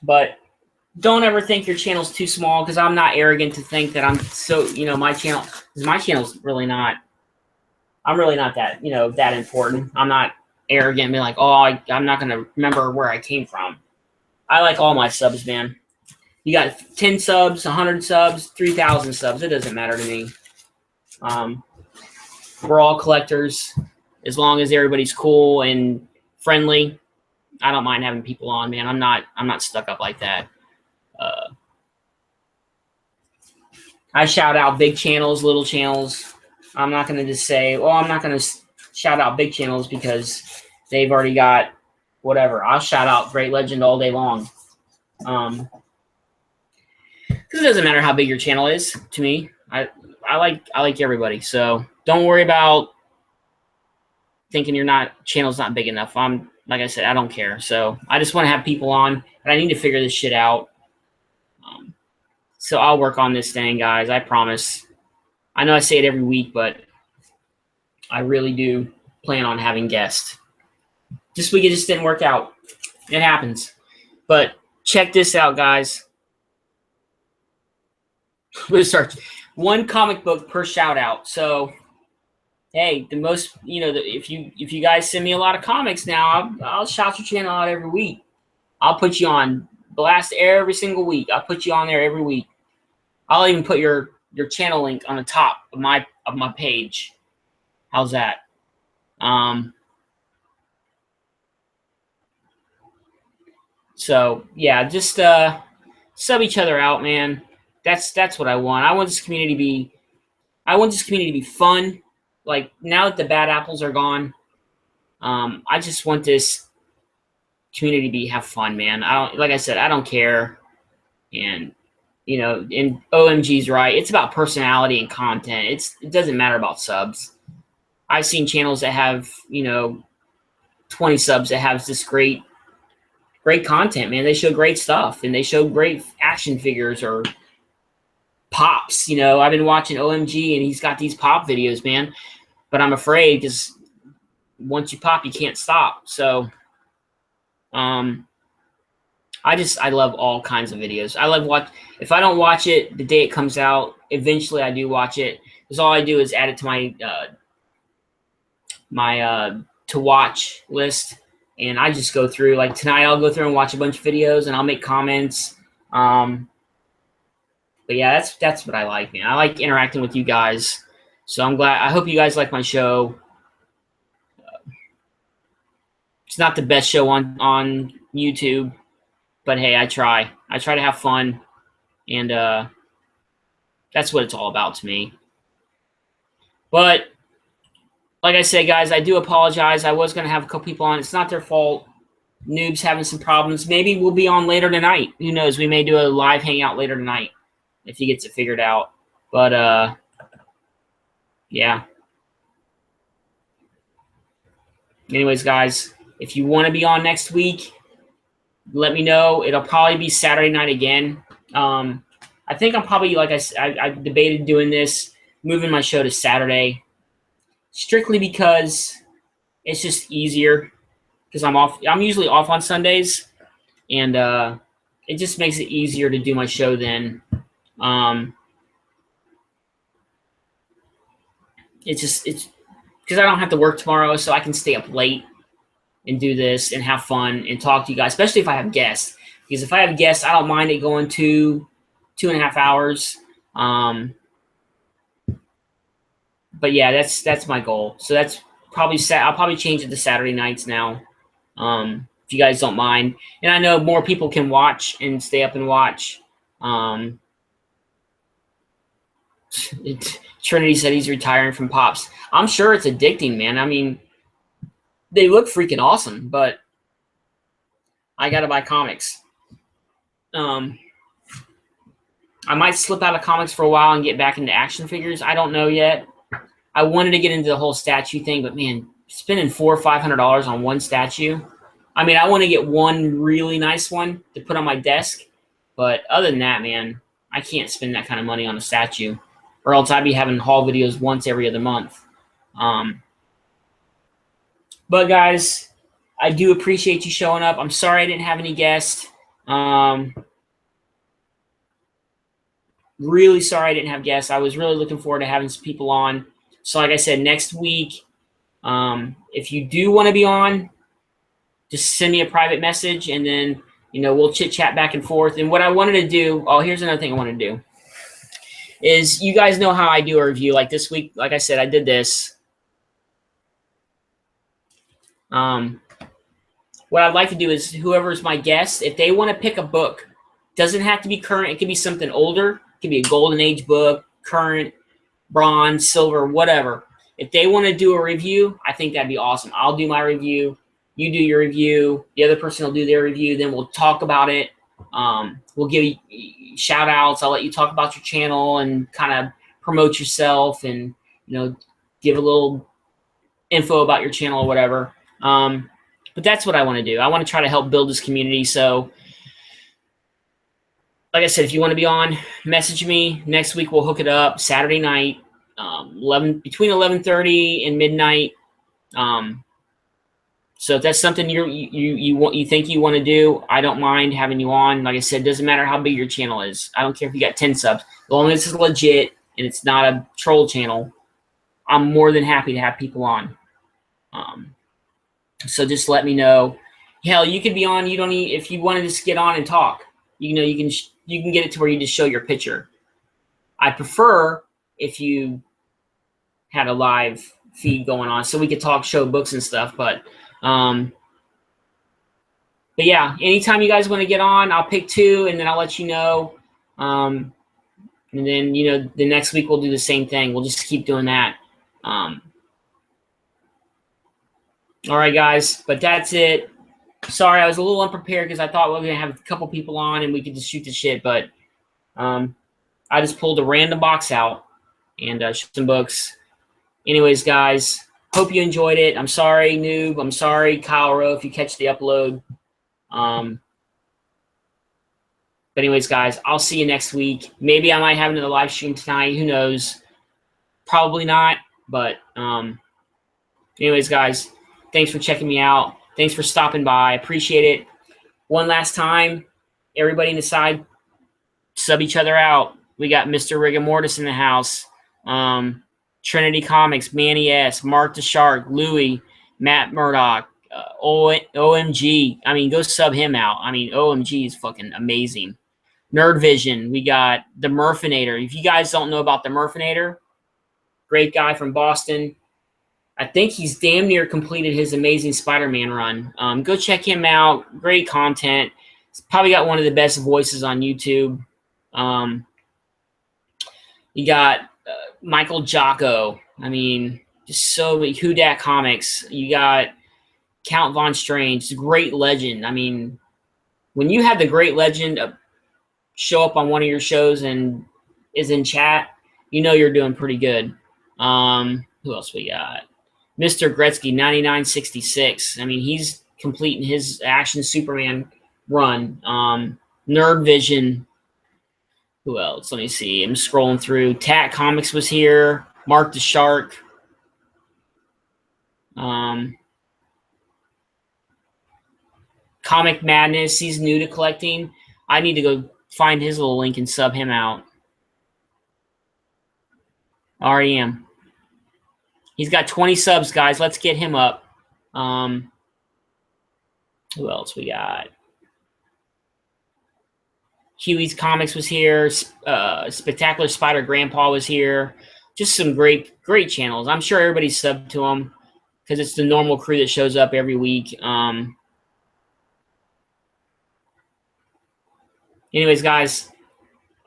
But don't ever think your channel's too small, because I'm not arrogant to think that I'm so, you know, my channel's really not. I'm really not that, you know, that important. I'm not arrogant and be like, oh, I'm not gonna remember where I came from. I like all my subs, man. You got 10 subs, 100 subs, 3,000 subs. It doesn't matter to me. We're all collectors. As long as everybody's cool and friendly, I don't mind having people on, man. I'm not stuck up like that. I shout out big channels, little channels. I'm not going to just say, well, I'm not going to shout out big channels because they've already got whatever. I'll shout out Great Legend all day long. Because it doesn't matter how big your channel is to me. I like everybody. So don't worry about thinking channel's not big enough. Like I said, I don't care. So I just want to have people on, and I need to figure this shit out. So I'll work on this thing, guys. I promise. I know I say it every week, but I really do plan on having guests. This week it just didn't work out. It happens. But check this out, guys. We'll start 1 comic book per shout out. So hey, the most, you know, if you guys send me a lot of comics now, I'll shout your channel out every week. I'll put you on blast every single week. I'll put you on there every week. I'll even put your channel link on the top of my page. How's that? So yeah, just sub each other out, man. That's what I want. I want this community to be fun. Like, now that the bad apples are gone, I just want this community to have fun, man. Like I said, I don't care. And, you know, and OMG's right. It's about personality and content. It doesn't matter about subs. I've seen channels that have, you know, 20 subs that have this great content, man. They show great stuff, and they show great action figures or pops. You know, I've been watching OMG, and he's got these pop videos, man. But I'm afraid because once you pop, you can't stop. So, I love all kinds of videos. I love if I don't watch it the day it comes out, eventually I do watch it. Because all I do is add it to my to watch list, and I just go through. Like tonight, I'll go through and watch a bunch of videos, and I'll make comments. But yeah, that's what I like, man. I like interacting with you guys. So I'm glad. I hope you guys like my show. It's not the best show on YouTube, but hey, I try. I try to have fun, and that's what it's all about to me. But like I said, guys, I do apologize. I was going to have a couple people on. It's not their fault. Noob's having some problems. Maybe we'll be on later tonight. Who knows? We may do a live hangout later tonight if he gets it figured out. But, yeah. Anyways, guys, if you want to be on next week, let me know. It'll probably be Saturday night again. I think I'm probably, like I debated doing this, moving my show to Saturday, strictly because it's just easier. Because I'm off. I'm usually off on Sundays, and it just makes it easier to do my show then. It's because I don't have to work tomorrow, so I can stay up late and do this and have fun and talk to you guys, especially if I have guests. Because if I have guests, I don't mind it going 2.5 hours. But yeah, that's my goal. So that's probably I'll probably change it to Saturday nights now, if you guys don't mind. And I know more people can watch and stay up and watch. Trinity said he's retiring from Pops. I'm sure it's addicting, man. I mean, they look freaking awesome, but I gotta buy comics. I might slip out of comics for a while and get back into action figures. I don't know yet. I wanted to get into the whole statue thing, but man, spending $400 or $500 on one statue. I mean, I want to get one really nice one to put on my desk, but other than that, man, I can't spend that kind of money on a statue, or else I'd be having haul videos once every other month. But guys, I do appreciate you showing up. I'm sorry I didn't have any guests. Really sorry I didn't have guests. I was really looking forward to having some people on. So like I said, next week, if you do want to be on, just send me a private message, and then, you know, we'll chit-chat back and forth. And what I wanted to do, here's another thing I want to do, is you guys know how I do a review. Like this week, like I said, I did this. What I'd like to do is whoever's my guest, if they want to pick a book, doesn't have to be current. It could be something older. It could be a golden age book, current, bronze, silver, whatever. If they want to do a review, I think that'd be awesome. I'll do my review. You do your review. The other person will do their review. Then we'll talk about it. We'll give you shout outs. I'll let you talk about your channel and kind of promote yourself and, you know, give a little info about your channel or whatever. But that's what I want to do. I want to try to help build this community. So like I said, if you want to be on, message me. Next week we'll hook it up. Saturday night, between 11:30 and midnight. So if that's something you think you want to do, I don't mind having you on. Like I said, it doesn't matter how big your channel is. I don't care if you got 10 subs. As long as it's legit and it's not a troll channel, I'm more than happy to have people on. So just let me know. Hell, you could be on. You don't need, if you want to just get on and talk. You know, you can get it to where you just show your picture. I prefer if you had a live feed going on so we could talk, show books and stuff. But yeah, anytime you guys want to get on, I'll pick two and then I'll let you know. And then, you know, the next week we'll do the same thing. We'll just keep doing that. All right, guys, but that's it. Sorry, I was a little unprepared because I thought we were going to have a couple people on and we could just shoot the shit. But I just pulled a random box out and showed some books. Anyways, guys, Hope you enjoyed it. I'm sorry, Noob. I'm sorry, Kyle Rowe, if you catch the upload. But anyways, guys, I'll see you next week. Maybe I might have another live stream tonight. Who knows? Probably not. But anyways, guys, thanks for checking me out. Thanks for stopping by. I appreciate it. One last time, everybody in the side, sub each other out. We got Mr. Rigamortis in the house. Trinity Comics, Manny S., Mark the Shark, Louie, Matt Murdoch, OMG. I mean, go sub him out. I mean, OMG is fucking amazing. Nerd Vision. We got the Murfinator. If you guys don't know about the Murfinator, great guy from Boston. I think he's damn near completed his Amazing Spider-Man run. Go check him out. Great content. He's probably got one of the best voices on YouTube. You got Michael Jocko. I mean, just so many. Who Dat Comics. You got Count Von Strange. The Great Legend. I mean, when you have the Great Legend show up on one of your shows and is in chat, you know you're doing pretty good. Who else we got? Mr. Gretzky, 9966. I mean, he's completing his Action Superman run. Nerd Vision. Who else? Let me see. I'm scrolling through. Tat Comics was here. Mark the Shark. Comic Madness. He's new to collecting. I need to go find his little link and sub him out. Already am. He's got 20 subs, guys. Let's get him up. Who else we got? Huey's Comics was here. Spectacular Spider Grandpa was here. Just some great channels. I'm sure everybody's subbed to them because it's the normal crew that shows up every week. Anyways, guys,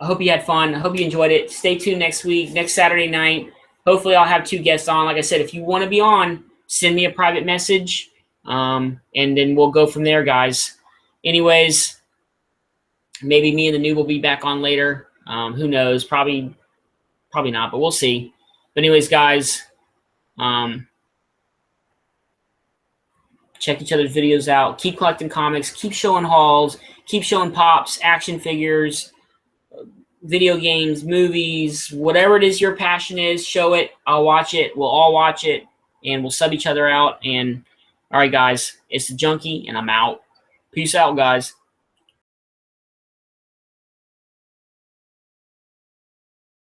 I hope you had fun. I hope you enjoyed it. Stay tuned next week, next Saturday night. Hopefully I'll have 2 guests on. Like I said, if you want to be on, send me a private message, and then we'll go from there, guys. Anyways, maybe me and the Noob will be back on later. Who knows? Probably not, but we'll see. But anyways, guys, check each other's videos out. Keep collecting comics. Keep showing hauls. Keep showing pops, action figures, video games, movies, whatever it is your passion is, show it. I'll watch it. We'll all watch it, and we'll sub each other out. And all right, guys, it's the Junkie, and I'm out. Peace out, guys.